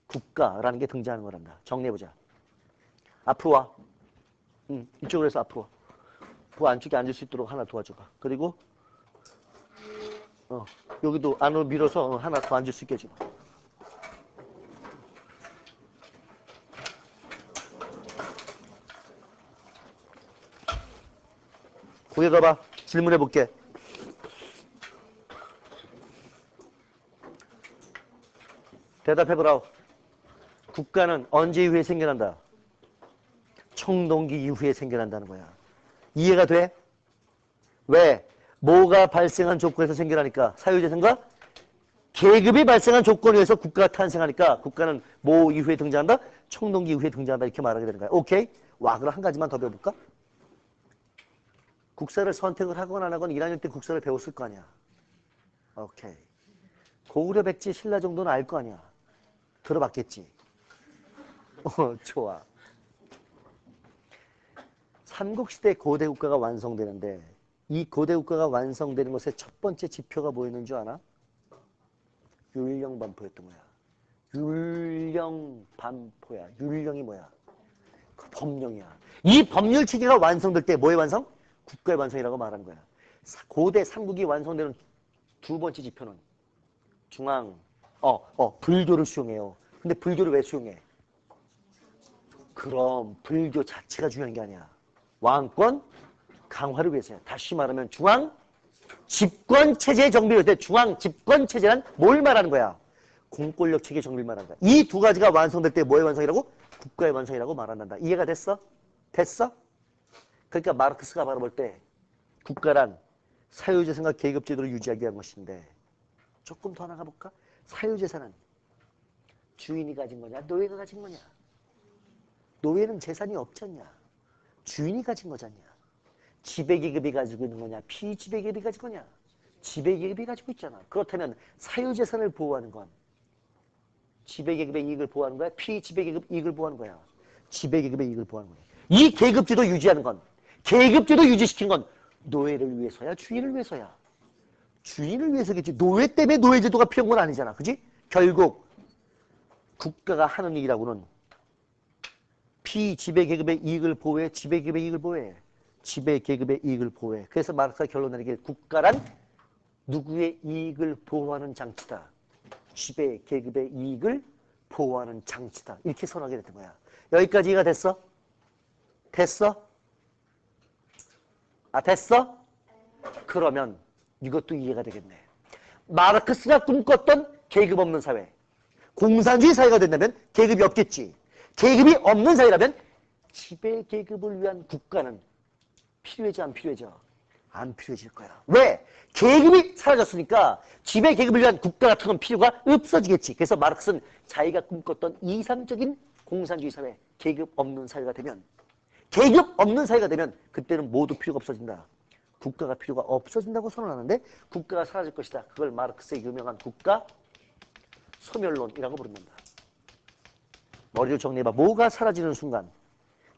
Speaker 1: 국가라는 게 등장하는 거란다. 정리해보자. 앞으로 와. 이쪽으로 해서 앞으로 와. 그 안쪽에 앉을 수 있도록 하나 도와줘봐. 그리고 여기도 안으로 밀어서 하나 더 앉을 수 있게 해줘봐. 고개 가봐. 질문해볼게. 대답해보라고. 국가는 언제 이후에 생겨난다? 청동기 이후에 생겨난다는 거야. 이해가 돼? 왜? 뭐가 발생한 조건에서 생겨나니까? 사유재산과 계급이 발생한 조건에 의해서 국가가 탄생하니까 국가는 뭐 이후에 등장한다? 청동기 이후에 등장한다. 이렇게 말하게 되는 거야. 오케이? 와, 그럼 한 가지만 더 배워볼까? 국사를 선택을 하거나 안 하거나 1학년 때 국사를 배웠을 거 아니야. 오케이. 고구려, 백제, 신라 정도는 알 거 아니야. 들어봤겠지. 좋아. 삼국시대 고대 국가가 완성되는데 이 고대 국가가 완성되는 것의 첫 번째 지표가 뭐였는 줄 아나? 율령반포였던 거야. 율령반포야. 율령이 뭐야? 그 법령이야. 이 법률 체계가 완성될 때 뭐의 완성? 국가의 완성이라고 말하는 거야. 고대 삼국이 완성되는 두 번째 지표는 중앙, 불교를 수용해요. 근데 불교를 왜 수용해? 그럼 불교 자체가 중요한 게 아니야. 왕권 강화를 위해서야. 다시 말하면 중앙 집권체제의 정비를 때 중앙 집권체제란 뭘 말하는 거야? 공권력 체계 정비를 말한다. 이 두 가지가 완성될 때 뭐의 완성이라고? 국가의 완성이라고 말한단다. 이해가 됐어? 됐어? 그러니까 마르크스가 바라볼 때 국가란 사유재산과 계급제도를 유지하기 위한 것인데 조금 더 나가볼까? 사유재산은 주인이 가진 거냐? 노예가 가진 거냐? 노예는 재산이 없잖냐? 주인이 가진 거잖냐? 지배계급이 가지고 있는 거냐? 피지배계급이 가지고 거냐? 지배계급이 가지고 있잖아. 그렇다면 사유재산을 보호하는 건 지배계급의 이익을 보호하는 거야? 피지배계급 이익을 보호하는 거야? 지배계급의 이익을 보호하는 거야. 이 계급제도 유지하는 건, 계급제도 유지시킨 건 노예를 위해서야? 주인을 위해서야? 주인을 위해서겠지. 노예 때문에 노예제도가 필요한 건 아니잖아. 그지? 결국 국가가 하는 일이라고는 피지배계급의 이익을 보호해, 지배계급의 이익을 보호해. 지배계급의 이익을 보호해. 그래서 마르크스가 결론 내리길 국가란 누구의 이익을 보호하는 장치다. 지배계급의 이익을 보호하는 장치다. 이렇게 선언하게 됐던 거야. 여기까지 이해가 됐어? 됐어? 아, 됐어? 그러면 이것도 이해가 되겠네. 마르크스가 꿈꿨던 계급 없는 사회. 공산주의 사회가 된다면 계급이 없겠지. 계급이 없는 사회라면 지배계급을 위한 국가는 필요하지 안 필요해져? 안 필요해질 거야. 왜? 계급이 사라졌으니까 지배계급을 위한 국가 같은 건 필요가 없어지겠지. 그래서 마르크스는 자기가 꿈꿨던 이상적인 공산주의 사회, 계급 없는 사회가 되면 계급 없는 사회가 되면 그때는 모두 필요가 없어진다. 국가가 필요가 없어진다고 선언하는데 국가가 사라질 것이다. 그걸 마르크스의 유명한 국가 소멸론이라고 부른다. 머리를 정리해봐. 뭐가 사라지는 순간?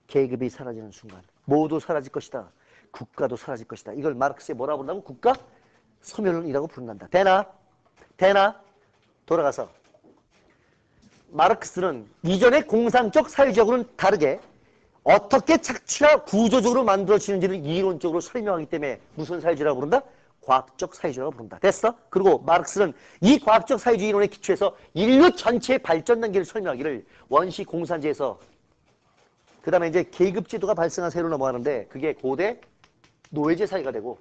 Speaker 1: 계급이 사라지는 순간. 모두 사라질 것이다. 국가도 사라질 것이다. 이걸 마르크스에 뭐라고 부른다고? 국가 소멸론이라고 부른단다. 되나? 돌아가서. 마르크스는 이전의 공산적 사회주의하고는 다르게 어떻게 착취가 구조적으로 만들어지는지를 이론적으로 설명하기 때문에 무슨 사회주의라고 부른다? 과학적 사회주의라고 부른다. 됐어? 그리고 마르크스는 이 과학적 사회주의 이론에 기초해서 인류 전체의 발전 단계를 설명하기를 원시 공산제에서 그 다음에 이제 계급제도가 발생한 사회로 넘어가는데 그게 고대 노예제 사회가 되고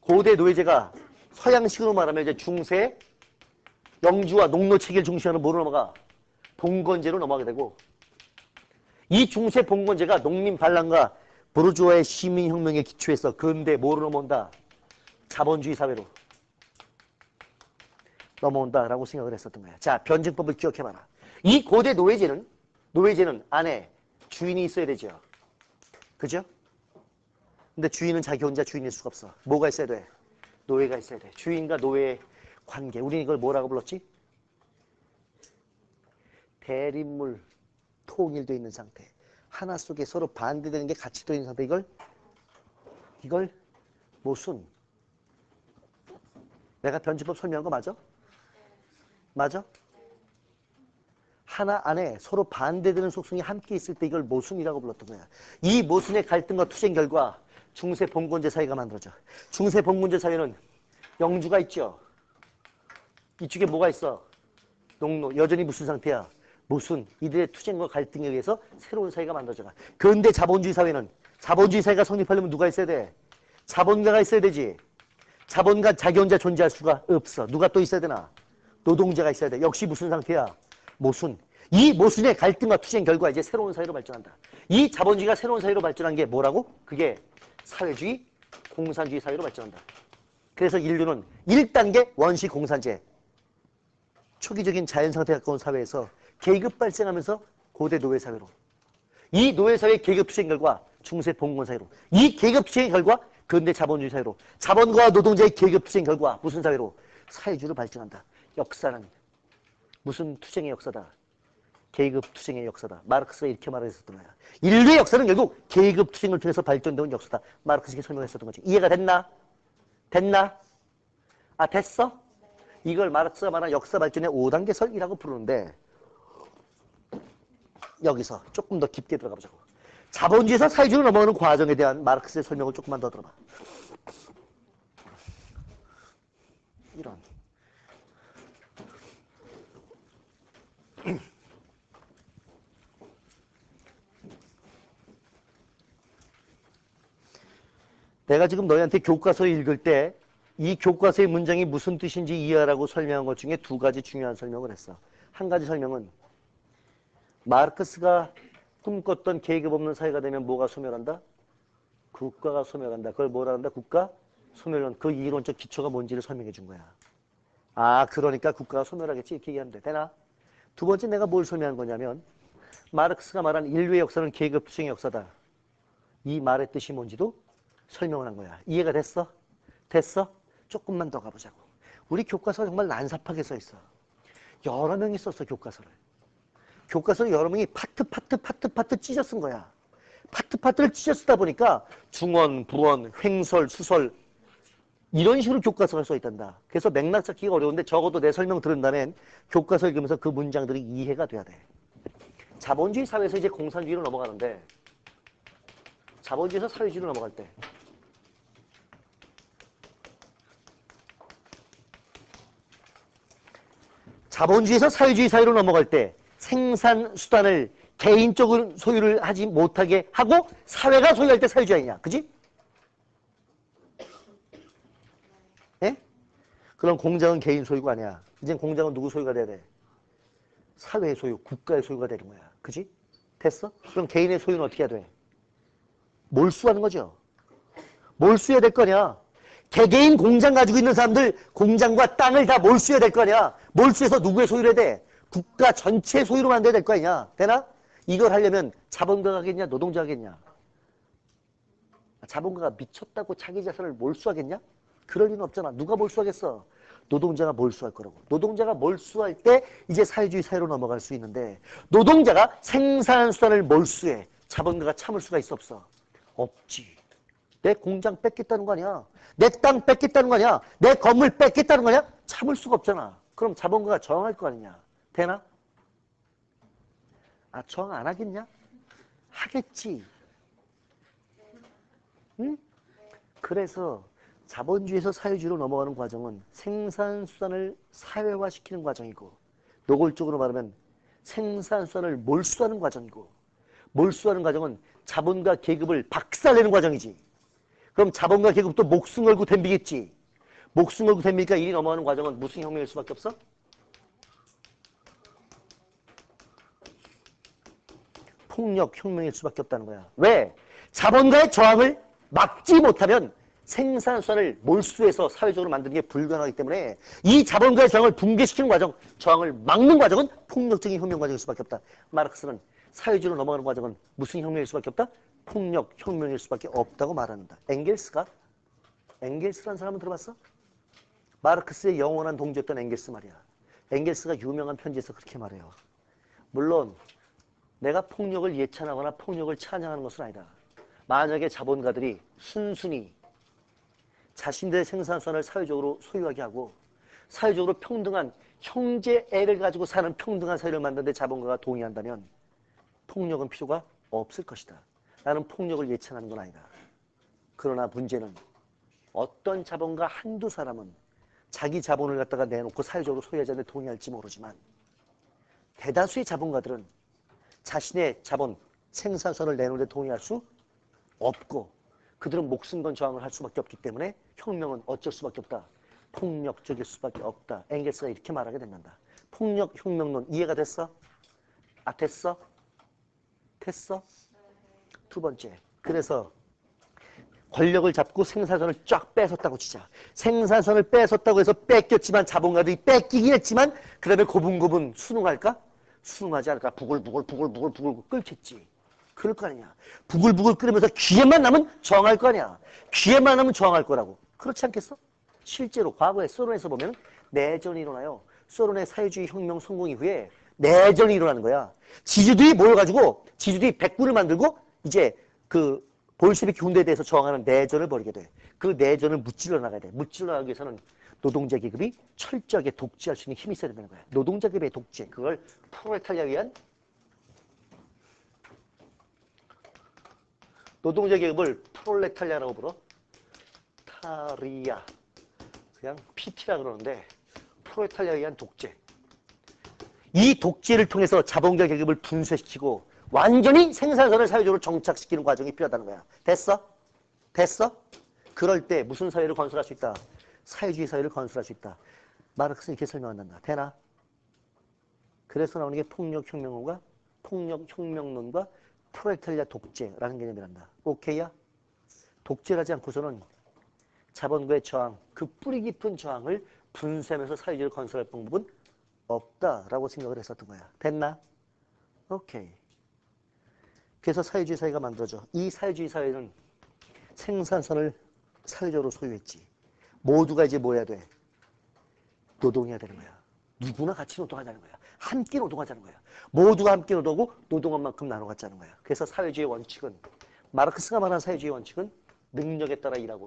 Speaker 1: 고대 노예제가 서양식으로 말하면 이제 중세 영주와 농노 체계를 중시하는 뭐로 넘어가? 봉건제로 넘어가게 되고 이 중세 봉건제가 농민 반란과 부르주아의 시민혁명에 기초해서 근대 뭐로 넘어온다? 자본주의 사회로 넘어온다라고 생각을 했었던 거야. 자, 변증법을 기억해봐라. 이 고대 노예제는 안에 주인이 있어야 되죠. 그죠? 근데 주인은 자기 혼자 주인일 수가 없어. 뭐가 있어야 돼? 노예가 있어야 돼. 주인과 노예의 관계. 우리는 이걸 뭐라고 불렀지? 대립물 통일되어 있는 상태. 하나 속에 서로 반대되는 게 같이 들어있는 상태. 이걸 모순. 내가 변증법 설명한 거 맞아? 맞아? 하나 안에 서로 반대되는 속성이 함께 있을 때 이걸 모순이라고 불렀던 거야. 이 모순의 갈등과 투쟁 결과 중세 봉건제 사회가 만들어져. 중세 봉건제 사회는 영주가 있죠. 이쪽에 뭐가 있어? 농노. 여전히 무슨 상태야? 모순. 이들의 투쟁과 갈등에 의해서 새로운 사회가 만들어져가. 근대 자본주의 사회는 자본주의 사회가 성립하려면 누가 있어야 돼? 자본가가 있어야 되지. 자본가 자기 혼자 존재할 수가 없어. 누가 또 있어야 되나? 노동자가 있어야 돼. 역시 무슨 상태야? 모순. 이 모순의 갈등과 투쟁 결과 이제 새로운 사회로 발전한다. 이 자본주의가 새로운 사회로 발전한 게 뭐라고? 그게 사회주의, 공산주의 사회로 발전한다. 그래서 인류는 1단계 원시 공산제, 초기적인 자연상태 가까운 사회에서 계급 발생하면서 고대 노예사회로, 이 노예사회의 계급 투쟁 결과 중세 봉건사회로, 이 계급 투쟁의 결과 근대 자본주의 사회로, 자본가와 노동자의 계급 투쟁 결과 무슨 사회로? 사회주의로 발전한다. 역사는 무슨 투쟁의 역사다? 계급 투쟁의 역사다. 마르크스가 이렇게 말했었던 거야. 인류의 역사는 결국 계급 투쟁을 통해서 발전되는 역사다. 마르크스가 설명했었던 거지. 이해가 됐나? 됐나? 아, 됐어? 이걸 마르크스가 말한 역사 발전의 5단계설이라고 부르는데 여기서 조금 더 깊게 들어가 보자고. 자본주의에서 사회주의로 넘어가는 과정에 대한 마르크스의 설명을 조금만 더 들어봐. 이런. 내가 지금 너희한테 교과서 읽을 때 이 교과서의 문장이 무슨 뜻인지 이해하라고 설명한 것 중에 두 가지 중요한 설명을 했어. 한 가지 설명은 마르크스가 꿈꿨던 계급 없는 사회가 되면 뭐가 소멸한다? 국가가 소멸한다. 그걸 뭐라 한다? 국가 소멸론. 그 이론적 기초가 뭔지를 설명해 준 거야. 아, 그러니까 국가가 소멸하겠지? 이렇게 얘기하면 돼. 되나? 두 번째 내가 뭘 설명한 거냐면 마르크스가 말한 인류의 역사는 계급 투쟁의 역사다. 이 말의 뜻이 뭔지도 설명을 한 거야. 이해가 됐어? 됐어? 조금만 더 가보자고. 우리 교과서가 정말 난삽하게 써 있어. 여러 명이 썼어, 교과서를. 교과서를 여러 명이 파트 찢어 쓴 거야. 파트를 찢어 쓰다 보니까 중원, 부원, 횡설, 수설 이런 식으로 교과서가 써 있단다. 그래서 맥락 잡기가 어려운데 적어도 내 설명 들은 다음엔 교과서 읽으면서 그 문장들이 이해가 돼야 돼. 자본주의 사회에서 이제 공산주의로 넘어가는데 자본주의에서 사회주의로 넘어갈 때 자본주의에서 사회주의 사회로 넘어갈 때 생산수단을 개인적으로 소유를 하지 못하게 하고 사회가 소유할 때 사회주의냐. 그지? 예? 그럼 공장은 개인 소유가 아니야. 이젠 공장은 누구 소유가 돼야 돼? 사회의 소유, 국가의 소유가 되는 거야. 그지? 됐어? 그럼 개인의 소유는 어떻게 해야 돼? 몰수하는 거죠. 몰수해야 될 거냐. 개개인 공장 가지고 있는 사람들 공장과 땅을 다 몰수해야 될 거 아니야. 몰수해서 누구의 소유를 해야 돼? 국가 전체 소유로 만들어야 될 거 아니냐. 되나? 이걸 하려면 자본가가 하겠냐, 노동자가 하겠냐. 자본가가 미쳤다고 자기 자산을 몰수하겠냐? 그럴 리는 없잖아. 누가 몰수하겠어? 노동자가 몰수할 거라고. 노동자가 몰수할 때 이제 사회주의 사회로 넘어갈 수 있는데 노동자가 생산수단을 몰수해. 자본가가 참을 수가 있어 없어? 없지. 내 공장 뺏겠다는 거 아니야. 내 땅 뺏겠다는 거 아니야. 내 건물 뺏겠다는 거 아니야. 참을 수가 없잖아. 그럼 자본가가 저항할 거 아니냐. 되나? 아, 저항 안 하겠냐? 하겠지. 응? 그래서 자본주의에서 사회주의로 넘어가는 과정은 생산수단을 사회화시키는 과정이고 노골적으로 말하면 생산수단을 몰수하는 과정이고 몰수하는 과정은 자본가 계급을 박살내는 과정이지. 그럼 자본가 계급도 목숨 걸고 덤비겠지. 목숨 걸고 덤비니까 일이 넘어가는 과정은 무슨 혁명일 수밖에 없어? 폭력 혁명일 수밖에 없다는 거야. 왜? 자본가의 저항을 막지 못하면 생산수단을 몰수해서 사회적으로 만드는 게 불가능하기 때문에 이 자본가의 저항을 붕괴시키는 과정, 저항을 막는 과정은 폭력적인 혁명 과정일 수밖에 없다. 마르크스는 사회주의로 넘어가는 과정은 무슨 혁명일 수밖에 없다? 폭력 혁명일 수밖에 없다고 말한다. 엥겔스라는 사람은 들어봤어? 마르크스의 영원한 동지였던 엥겔스 말이야. 엥겔스가 유명한 편지에서 그렇게 말해요. 물론 내가 폭력을 예찬하거나 폭력을 찬양하는 것은 아니다. 만약에 자본가들이 순순히 자신들의 생산수단을 사회적으로 소유하게 하고 사회적으로 평등한 형제애를 가지고 사는 평등한 사회를 만드는 데 자본가가 동의한다면 폭력은 필요가 없을 것이다. 나는 폭력을 예찬하는 건 아니다. 그러나 문제는 어떤 자본가 한두 사람은 자기 자본을 갖다가 내놓고 사회적으로 소유하지 않는 데 동의할지 모르지만 대다수의 자본가들은 자신의 자본, 생산선을 내놓는 데 동의할 수 없고 그들은 목숨 건 저항을 할 수밖에 없기 때문에 혁명은 어쩔 수밖에 없다. 폭력적일 수밖에 없다. 엥겔스가 이렇게 말하게 된다. 폭력 혁명론 이해가 됐어? 아, 됐어? 됐어? 두 번째, 그래서 권력을 잡고 생산선을 쫙 뺏었다고 치자. 생산선을 뺏었다고 해서 뺏겼지만 자본가들이 뺏기긴 했지만 그 다음에 고분고분 순응할까? 순응하지 않을까? 부글부글 끓겠지. 그럴 거 아니냐. 부글부글 끓으면서 기회만 남으면 저항할 거 아니야. 기회만 남으면 저항할 거라고. 그렇지 않겠어? 실제로 과거에 소련에서 보면 내전이 일어나요. 소련의 사회주의 혁명 성공 이후에 내전이 일어나는 거야. 지주들이 모여가지고 지주들이 백군을 만들고 이제 그 볼셰비키 군대에 대해서 저항하는 내전을 벌이게 돼. 그 내전을 무찔러 나가야 돼. 무찔러 나가기 위해서는 노동자 계급이 철저하게 독재할 수 있는 힘이 있어야 되는 거야. 노동자 계급의 독재. 그걸 프롤레타리아에 의한 노동자 계급을 프롤레타리아라고 불어. 타리아. 그냥 PT라 그러는데 프롤레타리아에 의한 독재. 이 독재를 통해서 자본가 계급을 분쇄시키고 완전히 생산선을 사회적으로 정착시키는 과정이 필요하다는 거야. 됐어? 됐어? 그럴 때 무슨 사회를 건설할 수 있다? 사회주의 사회를 건설할 수 있다. 마르크스는 이렇게 설명한단다. 되나? 그래서 나오는 게 폭력혁명론과 프롤레타리아 독재라는 개념이란다. 오케이야? 독재를 하지 않고서는 자본과의 저항, 그 뿌리 깊은 저항을 분쇄하면서 사회주의를 건설할 방법은 없다라고 생각을 했었던 거야. 됐나? 오케이. 그래서 사회주의 사회가 만들어져. 이 사회주의 사회는 생산선을 사회적으로 소유했지. 모두가 이제 뭐 해야 돼? 노동해야 되는 거야. 누구나 같이 노동하자는 거야. 함께 노동하자는 거야. 모두가 함께 노동하고 노동한 만큼 나눠 갖자는 거야. 그래서 사회주의 원칙은, 마르크스가 말한 사회주의 원칙은 능력에 따라 일하고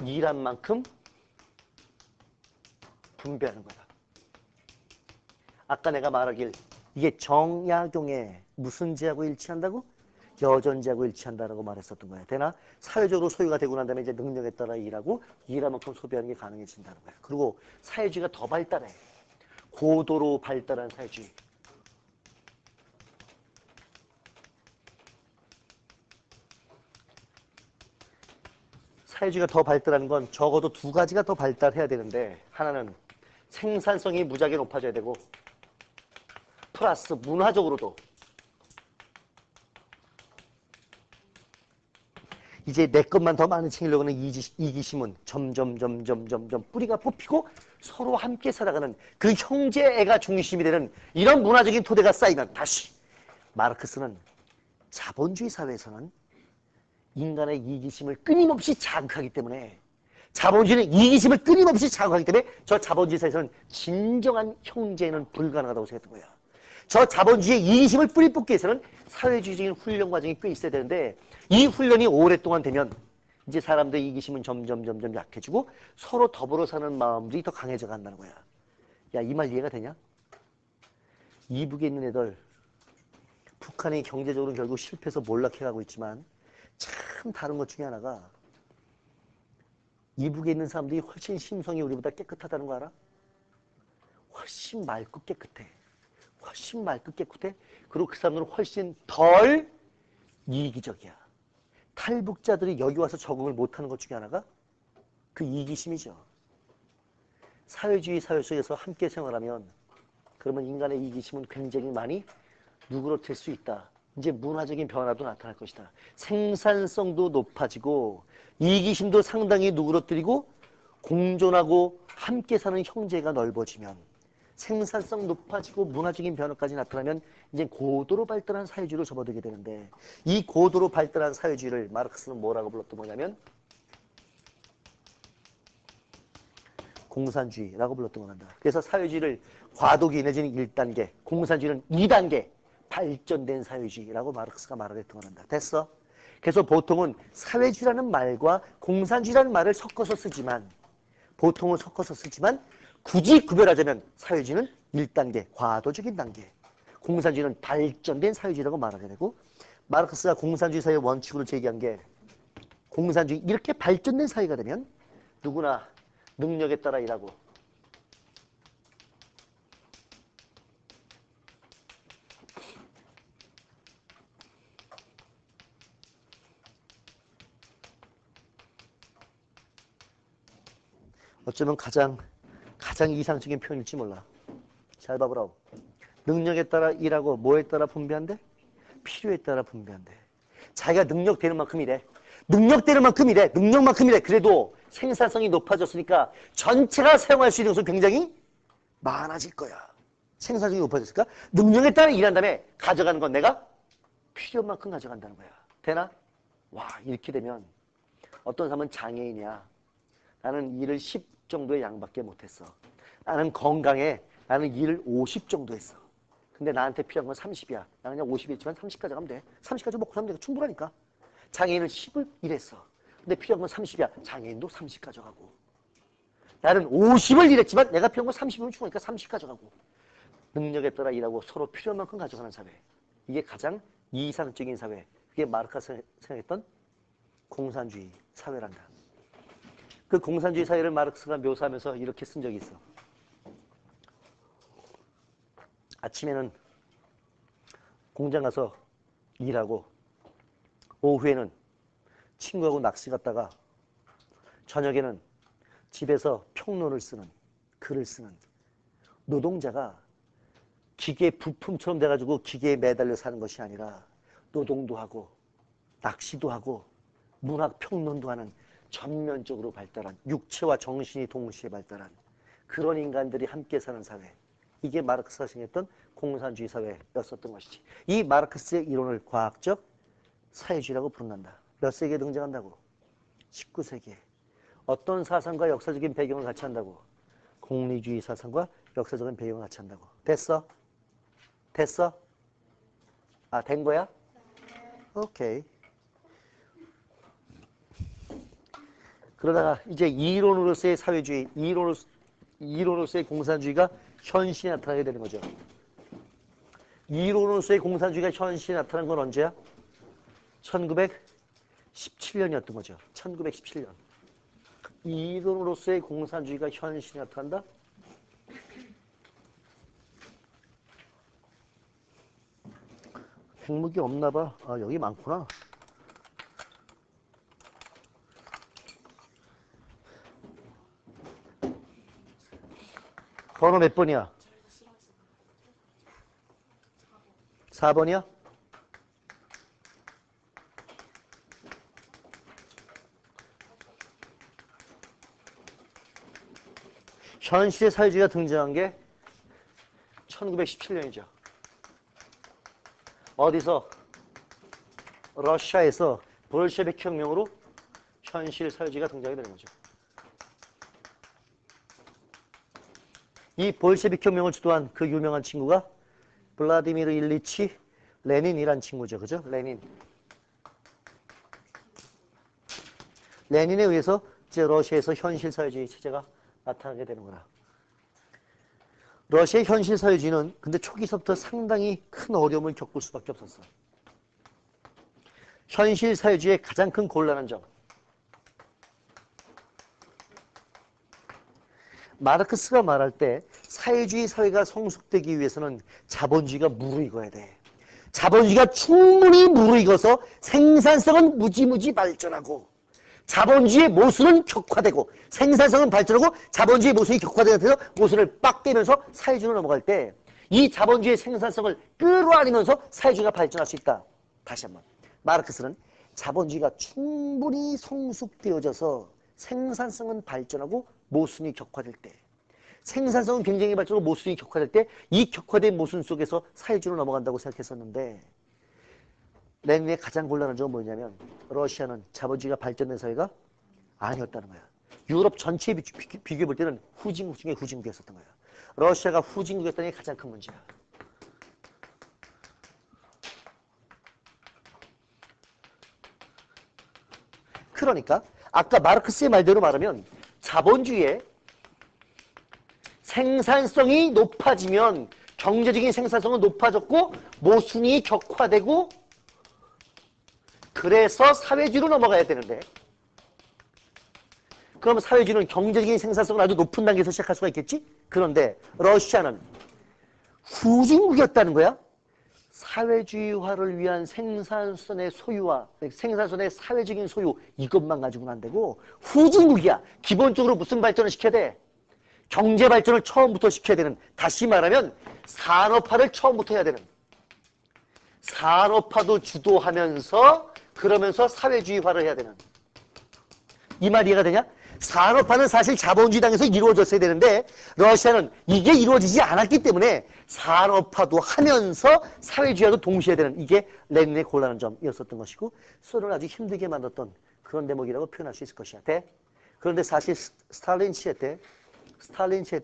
Speaker 1: 일한 만큼 분배하는 거야. 아까 내가 말하길 이게 정약용의 무슨 제하고 일치한다고? 여전제하고 일치한다라고 말했었던 거야. 되나? 사회적으로 소유가 되고 난 다음에 이제 능력에 따라 일하고 일한 만큼 소비하는 게 가능해진다는 거야. 그리고 사회주의가 더 발달해. 고도로 발달한 사회주의. 사회주의가 더 발달하는 건 적어도 두 가지가 더 발달해야 되는데, 하나는 생산성이 무지하게 높아져야 되고, 플러스 문화적으로도 이제 내 것만 더 많이 챙기려고 하는 이기심은 점점 뿌리가 뽑히고 서로 함께 살아가는 그 형제애가 중심이 되는 이런 문화적인 토대가 쌓이면 다시 마르크스는 자본주의 사회에서는 인간의 이기심을 끊임없이 자극하기 때문에, 자본주의는 이기심을 끊임없이 자극하기 때문에 저 자본주의 사회에서는 진정한 형제는 불가능하다고 생각했던 거야. 저 자본주의의 이기심을 뿌리 뽑기 위해서는 사회주의적인 훈련 과정이 꽤 있어야 되는데, 이 훈련이 오랫동안 되면 이제 사람들의 이기심은 점점 약해지고 서로 더불어 사는 마음들이 더 강해져 간다는 거야. 야, 이 말 이해가 되냐? 이북에 있는 애들, 북한이 경제적으로 결국 실패해서 몰락해가고 있지만 참 다른 것 중에 하나가, 이북에 있는 사람들이 훨씬 심성이 우리보다 깨끗하다는 거 알아? 훨씬 맑고 깨끗해. 훨씬 맑고 깨끗해. 그리고 그 사람들은 훨씬 덜 이기적이야. 탈북자들이 여기 와서 적응을 못하는 것 중에 하나가 그 이기심이죠. 사회주의 사회 속에서 함께 생활하면 그러면 인간의 이기심은 굉장히 많이 누그러뜨릴 수 있다. 이제 문화적인 변화도 나타날 것이다. 생산성도 높아지고 이기심도 상당히 누그러뜨리고 공존하고 함께 사는 형제가 넓어지면, 생산성 높아지고 문화적인 변화까지 나타나면 이제 고도로 발달한 사회주의로 접어들게 되는데, 이 고도로 발달한 사회주의를 마르크스는 뭐라고 불렀던 거냐면 공산주의라고 불렀던 거란다. 그래서 사회주의를 과도기 내지는 1단계, 공산주의는 2단계 발전된 사회주의라고 마르크스가 말을 했던 거란다. 됐어? 그래서 보통은 사회주의라는 말과 공산주의라는 말을 섞어서 쓰지만, 보통은 섞어서 쓰지만 굳이 구별하자면 사회주의는 1단계, 과도적인 단계, 공산주의는 발전된 사회주의라고 말하게 되고, 마르크스가 공산주의 사회의 원칙으로 제기한 게, 공산주의 이렇게 발전된 사회가 되면 누구나 능력에 따라 일하고 어쩌면 가장 이상적인 표현일지 몰라. 잘 봐보라고. 능력에 따라 일하고 뭐에 따라 분배한대? 필요에 따라 분배한대. 자기가 능력되는 만큼 일해. 능력되는 만큼 일해. 능력만큼 일해. 그래도 생산성이 높아졌으니까 전체가 사용할 수 있는 것은 굉장히 많아질 거야. 생산성이 높아졌으니까 능력에 따라 일한 다음에 가져가는 건 내가 필요만큼 가져간다는 거야. 되나? 와, 이렇게 되면 어떤 사람은 장애인이야. 나는 일을 10 정도의 양밖에 못했어. 나는 건강해. 나는 일을 50 정도 했어. 근데 나한테 필요한 건 30이야. 나 그냥 50이 있지만 30 가져가면 돼. 30 가지고 먹고 살면 충분하니까. 장애인은 10을 일했어. 근데 필요한 건 30이야. 장애인도 30 가져가고. 나는 50을 일했지만 내가 필요한 건 30이면 충분하니까 30 가져가고. 능력에 따라 일하고 서로 필요한 만큼 가져가는 사회. 이게 가장 이상적인 사회. 그게 마르크스가 생각했던 공산주의 사회란다. 그 공산주의 사회를 마르크스가 묘사하면서 이렇게 쓴 적이 있어. 아침에는 공장 가서 일하고 오후에는 친구하고 낚시 갔다가 저녁에는 집에서 평론을 쓰는, 글을 쓰는 노동자가 기계 부품처럼 돼가지고 기계에 매달려 사는 것이 아니라 노동도 하고 낚시도 하고 문학 평론도 하는 전면적으로 발달한 육체와 정신이 동시에 발달한 그런 인간들이 함께 사는 사회. 이게 마르크스가 생겼던 공산주의 사회였었던 것이지. 이 마르크스의 이론을 과학적 사회주의라고 부른다. 몇 세기에 등장한다고? 19세기에. 어떤 사상과 역사적인 배경을 같이 한다고? 공리주의 사상과 역사적인 배경을 같이 한다고. 됐어? 됐어? 아, 된 거야? 오케이. 그러다가 이제 이론으로서의 사회주의, 이론으로서의 공산주의가 현실에 나타나게 되는 거죠. 이론으로서의 공산주의가 현실에 나타난 건 언제야? 1917년이었던 거죠. 1917년. 이론으로서의 공산주의가 현실에 나타난다? 핵무기 없나 봐. 아, 여기 많구나. 번호 몇 번이야? 4번이야? 현실의 사회주의가 등장한 게 1917년이죠. 어디서? 러시아에서 볼셰비크 혁명으로 현실 사회주의가 등장이 되는 거죠. 이 볼셰비크 혁명을 주도한 그 유명한 친구가 블라디미르 일리치 레닌이란 친구죠. 그죠? 레닌. 레닌에 의해서 이제 러시아에서 현실 사회주의 체제가 나타나게 되는 거라. 러시아의 현실 사회주의는 근데 초기서부터 상당히 큰 어려움을 겪을 수밖에 없었어. 현실 사회주의의 가장 큰 곤란한 점. 마르크스가 말할 때 사회주의 사회가 성숙되기 위해서는 자본주의가 무르익어야 돼. 자본주의가 충분히 무르익어서 생산성은 무지무지 발전하고 자본주의의 모순은 격화되고 생산성은 발전하고 자본주의의 모순이 격화되면서 모순을 빡 깨면서 사회주의로 넘어갈 때 이 자본주의의 생산성을 끌어안으면서 사회주의가 발전할 수 있다. 다시 한번. 마르크스는 자본주의가 충분히 성숙되어져서 생산성은 발전하고 모순이 격화될 때 생산성은 굉장히 발전하고 모순이 격화될 때 이 격화된 모순 속에서 사회주의로 넘어간다고 생각했었는데 레닌의 가장 곤란한 점은 뭐냐면 러시아는 자본주의가 발전된 사회가 아니었다는 거야. 유럽 전체에 비교해 볼 때는 후진국 중에 후진국이었었던 거야. 러시아가 후진국이었다는 게 가장 큰 문제야. 그러니까 아까 마르크스의 말대로 말하면 자본주의의 생산성이 높아지면 경제적인 생산성은 높아졌고 모순이 격화되고 그래서 사회주의로 넘어가야 되는데 그럼 사회주의는 경제적인 생산성을 아주 높은 단계에서 시작할 수가 있겠지? 그런데 러시아는 후진국이었다는 거야. 사회주의화를 위한 생산선의 소유와 생산선의 사회적인 소유 이것만 가지고는 안 되고 후진국이야. 기본적으로 무슨 발전을 시켜야 돼? 경제 발전을 처음부터 시켜야 되는 다시 말하면 산업화를 처음부터 해야 되는 산업화도 주도하면서 그러면서 사회주의화를 해야 되는 이 말 이해가 되냐? 산업화는 사실 자본주의 당에서 이루어졌어야 되는데 러시아는 이게 이루어지지 않았기 때문에 산업화도 하면서 사회주의화도 동시에 되는 이게 레닌의 곤란한 점이었었던 것이고 소련을 아주 힘들게 만들었던 그런 대목이라고 표현할 수 있을 것이야. 돼? 그런데 사실 스탈린 시대 때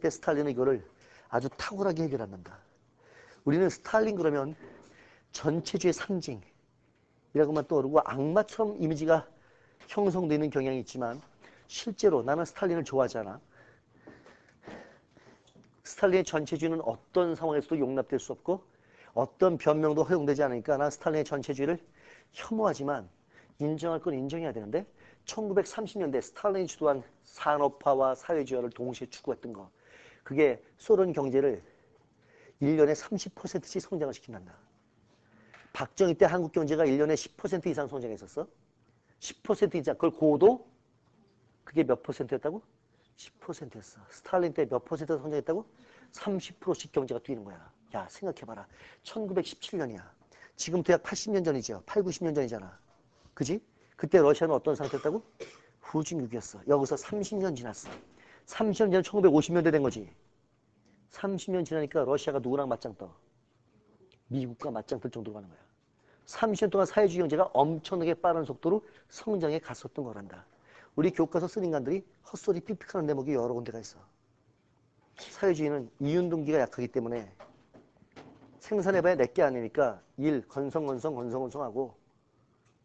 Speaker 1: 스탈린은 이거를 아주 탁월하게 해결한다. 우리는 스탈린 그러면 전체주의 상징이라고만 떠오르고 악마처럼 이미지가 형성되는 경향이 있지만 실제로 나는 스탈린을 좋아하지 않아. 스탈린의 전체주의는 어떤 상황에서도 용납될 수 없고 어떤 변명도 허용되지 않으니까 난 스탈린의 전체주의를 혐오하지만 인정할 건 인정해야 되는데 1930년대 스탈린이 주도한 산업화와 사회주의화를 동시에 추구했던 거 그게 소련 경제를 1년에 30%씩 성장을 시킨단다. 박정희 때 한국 경제가 1년에 10% 이상 성장했었어. 10% 이상. 그걸 고도 그게 몇 퍼센트였다고? 10%였어. 스탈린 때 몇 퍼센트 성장했다고? 30%씩 경제가 뛰는 거야. 야, 생각해봐라. 1917년이야. 지금부터 약 80년 전이죠. 8, 90년 전이잖아. 그지? 그때 러시아는 어떤 상태였다고? 후진국이었어. 여기서 30년 지났어. 30년 전 1950년대 된 거지. 30년 지나니까 러시아가 누구랑 맞짱 떠? 미국과 맞짱 뜰 정도로 가는 거야. 30년 동안 사회주의 경제가 엄청나게 빠른 속도로 성장해 갔었던 거란다. 우리 교과서 쓴 인간들이 헛소리 삑삑하는 대목이 여러 군데가 있어. 사회주의는 이윤동기가 약하기 때문에 생산해봐야 내게 아니니까 일 건성하고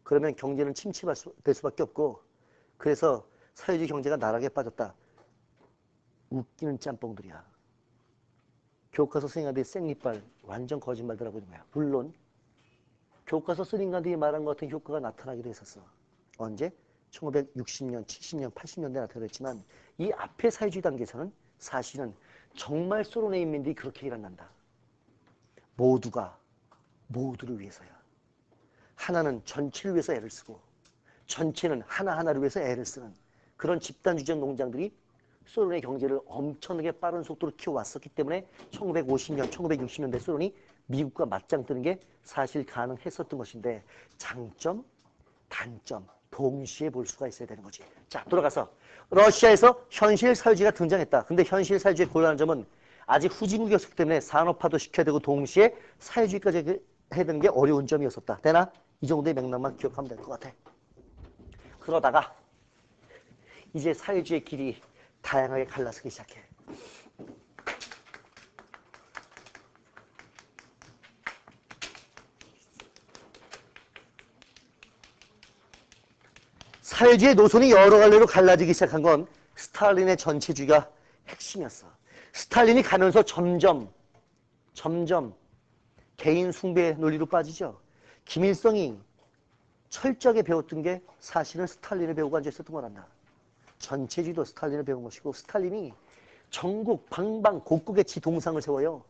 Speaker 1: 그러면 경제는 침체될 수밖에 없고 그래서 사회주의 경제가 나락에 빠졌다. 웃기는 짬뽕들이야. 교과서 쓴 인간들이 생리빨 완전 거짓말들 하고 있는 거야. 물론 교과서 쓴 인간들이 말한 것 같은 효과가 나타나기도 했었어. 언제? 1960년, 70년, 80년대 나타났지만 이 앞에 사회주의 단계에서는 사실은 정말 소련의 인민들이 그렇게 일어난다. 모두가 모두를 위해서야. 하나는 전체를 위해서 애를 쓰고 전체는 하나하나를 위해서 애를 쓰는 그런 집단주적 농장들이 소련의 경제를 엄청나게 빠른 속도로 키워왔었기 때문에 1950년, 1960년대 소련이 미국과 맞짱 뜨는 게 사실 가능했었던 것인데 장점, 단점 동시에 볼 수가 있어야 되는 거지. 자, 돌아가서 러시아에서 현실 사회주의가 등장했다. 근데 현실 사회주의의 곤란한 점은 아직 후진국이었기 때문에 산업화도 시켜야 되고 동시에 사회주의까지 해야 되는 게 어려운 점이었었다. 되나? 이 정도의 맥락만 기억하면 될 것 같아. 그러다가 이제 사회주의의 길이 다양하게 갈라서기 시작해. 사회주의 노선이 여러 갈래로 갈라지기 시작한 건 스탈린의 전체주의가 핵심이었어. 스탈린이 가면서 점점 개인 숭배 논리로 빠지죠. 김일성이 철저하게 배웠던 게 사실은 스탈린을 배우고 앉아있었던 거란다. 전체주의도 스탈린을 배운 것이고 스탈린이 전국 방방곡곡에 지 동상을 세워요.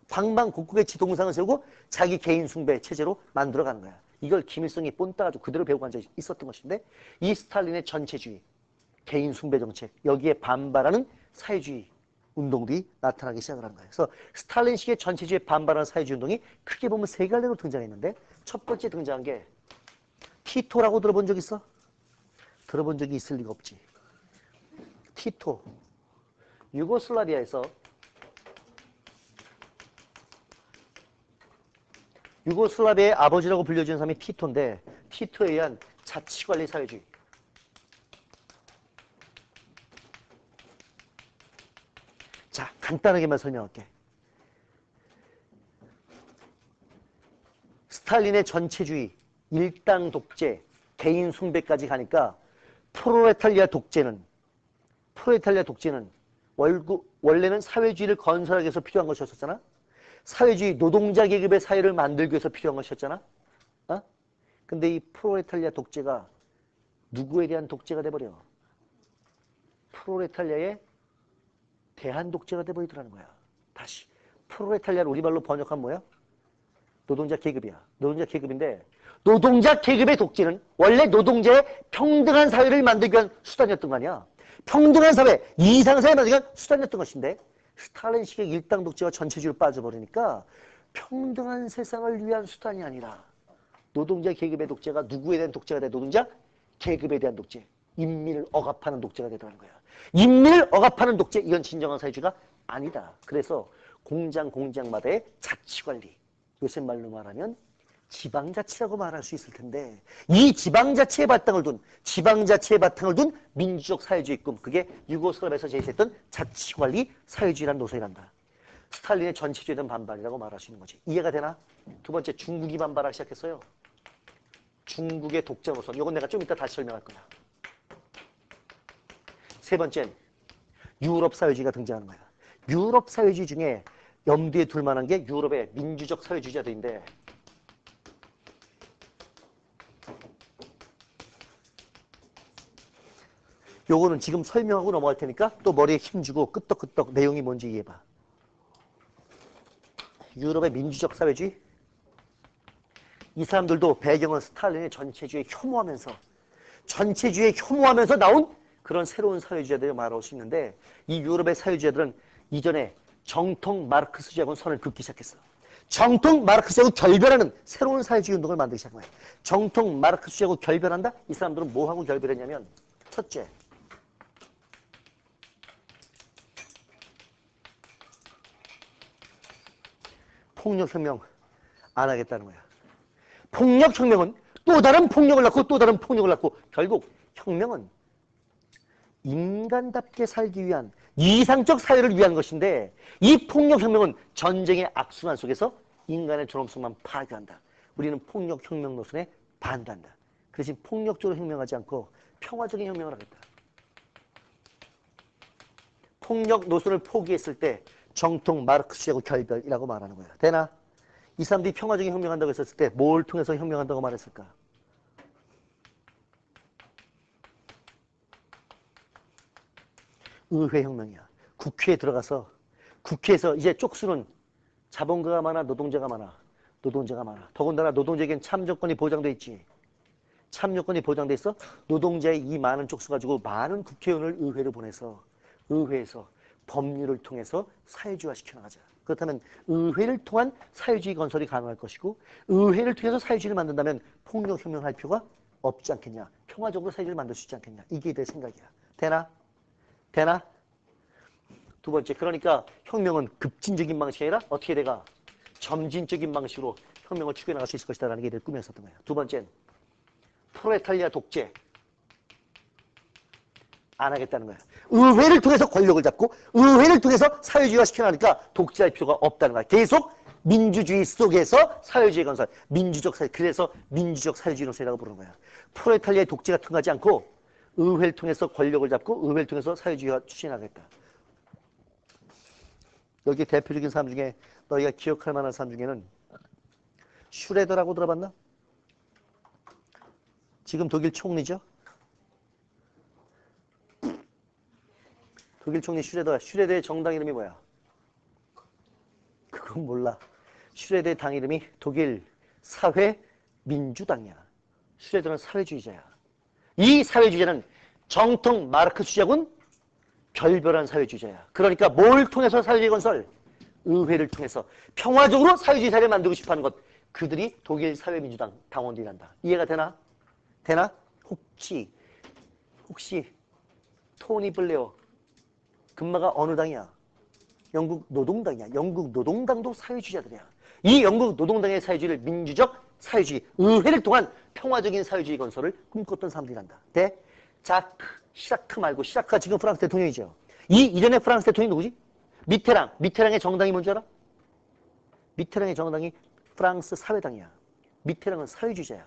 Speaker 1: 방방곡곡에 지 동상을 세우고 자기 개인 숭배 체제로 만들어가는 거야. 이걸 김일성이 본 따가지고 그대로 배우고 앉아 있었던 것인데 이 스탈린의 전체주의, 개인 숭배 정책 여기에 반발하는 사회주의 운동들이 나타나기 시작을 한 거예요. 그래서 스탈린식의 전체주의에 반발하는 사회주의 운동이 크게 보면 세 갈래로 등장했는데 첫 번째 등장한 게 티토라고 들어본 적 있어? 들어본 적이 있을 리가 없지. 티토. 유고슬라비아에서 유고슬라비아의 아버지라고 불려지는 사람이 티토인데 티토에 의한 자치관리 사회주의. 자, 간단하게만 설명할게. 스탈린의 전체주의, 일당 독재, 개인 숭배까지 가니까 프로레탈리아 독재는 원래는 사회주의를 건설하기 위해서 필요한 것이었잖아. 사회주의 노동자 계급의 사회를 만들기 위해서 필요한 것이었잖아. 어? 근데 이 프로레탈리아 독재가 누구에 대한 독재가 돼버려? 프로레탈리아의 대한 독재가 돼버리더라는 거야. 다시 프로레탈리아를 우리말로 번역하면 뭐야? 노동자 계급이야. 노동자 계급인데 노동자 계급의 독재는 원래 노동자의 평등한 사회를 만들기 위한 수단이었던 거 아니야. 평등한 사회, 이상사회 만들기 위한 수단이었던 것인데 스탈린식의 일당 독재와 전체주의로 빠져버리니까 평등한 세상을 위한 수단이 아니라 노동자 계급의 독재가 누구에 대한 독재가 돼? 노동자 계급에 대한 독재. 인민을 억압하는 독재가 되더라는 거야. 인민을 억압하는 독재, 이건 진정한 사회주의가 아니다. 그래서 공장마다의 자치관리, 요새 말로 말하면 지방자치라고 말할 수 있을 텐데 이 지방자치의 바탕을 둔 민주적 사회주의 꿈, 그게 유고슬라비아에서 제시했던 자치관리 사회주의라는 노선이란다. 스탈린의 전체주의에 대한 반발이라고 말할 수 있는 거지. 이해가 되나? 두 번째, 중국이 반발하기 시작했어요. 중국의 독자 노선. 이건 내가 좀 이따 다시 설명할 거야. 세 번째는 유럽 사회주의가 등장하는 거야. 유럽 사회주의 중에 염두에 둘 만한 게 유럽의 민주적 사회주의자들인데 요거는 지금 설명하고 넘어갈 테니까 또 머리에 힘주고 끄떡끄떡 내용이 뭔지 이해해봐. 유럽의 민주적 사회주의, 이 사람들도 배경은 스탈린의 전체주의에 혐오하면서 나온 그런 새로운 사회주의자들을 말할 수 있는데 이 유럽의 사회주의자들은 이전에 정통 마르크스주의하고는 선을 긋기 시작했어. 정통 마르크스주의하고 결별하는 새로운 사회주의 운동을 만들기 시작한 거야. 정통 마르크스주의하고 결별한다? 이 사람들은 뭐하고 결별했냐면 첫째, 폭력혁명 안 하겠다는 거야. 폭력혁명은 또 다른 폭력을 낳고 또 다른 폭력을 낳고 결국 혁명은 인간답게 살기 위한 이상적 사회를 위한 것인데 이 폭력혁명은 전쟁의 악순환 속에서 인간의 존엄성만 파괴한다. 우리는 폭력혁명 노선에 반대한다. 그 대신 폭력적으로 혁명하지 않고 평화적인 혁명을 하겠다. 폭력 노선을 포기했을 때 정통 마르크스주의하고 결별이라고 말하는 거야. 되나? 이 사람들이 평화적인 혁명한다고 했었을 때 뭘 통해서 혁명한다고 말했을까? 의회혁명이야. 국회에 들어가서 국회에서 이제 쪽수는 자본가가 많아, 노동자가 많아. 노동자가 많아. 더군다나 노동자에겐 참여권이 보장돼 있지. 참여권이 보장돼 있어 노동자의 이 많은 쪽수 가지고 많은 국회의원을 의회로 보내서 의회에서 법률을 통해서 사회주의화 시켜나가자. 그렇다면 의회를 통한 사회주의 건설이 가능할 것이고 의회를 통해서 사회주의를 만든다면 폭력혁명할 필요가 없지 않겠냐. 평화적으로 사회주의를 만들 수 있지 않겠냐. 이게 내 생각이야. 되나? 되나? 두 번째, 그러니까 혁명은 급진적인 방식이 아니라 어떻게 돼가? 점진적인 방식으로 혁명을 추구해 나갈 수 있을 것이다 라는 게 내 꿈이었었던 거야. 두 번째는 프로레탈리아 독재 안 하겠다는 거야. 의회를 통해서 권력을 잡고 의회를 통해서 사회주의화 시켜나가니까 독재할 필요가 없다는 거야. 계속 민주주의 속에서 사회주의 건설, 민주적 사회, 그래서 민주적 사회주의 노선이라고 부르는 거야. 프로레탈리아의 독재 같은 거 하지 않고 의회를 통해서 권력을 잡고 의회를 통해서 사회주의화 추진하겠다. 여기 대표적인 사람 중에 너희가 기억할 만한 사람 중에는 슈레더라고 들어봤나? 지금 독일 총리죠? 독일 총리 슈레더야. 슈레더의 정당 이름이 뭐야? 그건 몰라. 슈레더의 당 이름이 독일 사회민주당이야. 슈레더는 사회주의자야. 이 사회주의자는 정통 마르크스주의하고는 결별한 사회주의자야. 그러니까 뭘 통해서 사회주의 건설? 의회를 통해서 평화적으로 사회주의 사회를 만들고 싶어하는 것. 그들이 독일 사회민주당 당원들이란다. 이해가 되나? 되나? 혹시 토니 블레어 금마가 어느 당이야? 영국 노동당이야. 영국 노동당도 사회주의자들이야. 이 영국 노동당의 사회주의를 민주적 사회주의, 의회를 통한 평화적인 사회주의 건설을 꿈꿨던 사람들이란다. 대? 자크, 시라크 말고, 시라크가 지금 프랑스 대통령이죠. 이 이전의 프랑스 대통령이 누구지? 미테랑. 미테랑의 정당이 뭔지 알아? 미테랑의 정당이 프랑스 사회당이야. 미테랑은 사회주의자야.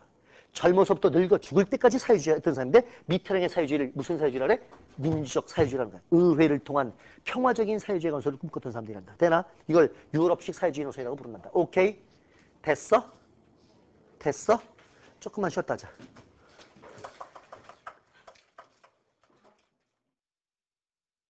Speaker 1: 젊어서부터 늙어 죽을 때까지 사회주의였던 사람인데 미테랑의 사회주의를 무슨 사회주의라 그래? 민주적 사회주의라는 거야. 의회를 통한 평화적인 사회주의 건설을 꿈꿨던 사람들이란다. 되나? 이걸 유럽식 사회주의 노선이라고 부른단다. 오케이? 됐어? 됐어? 조금만 쉬었다 하자.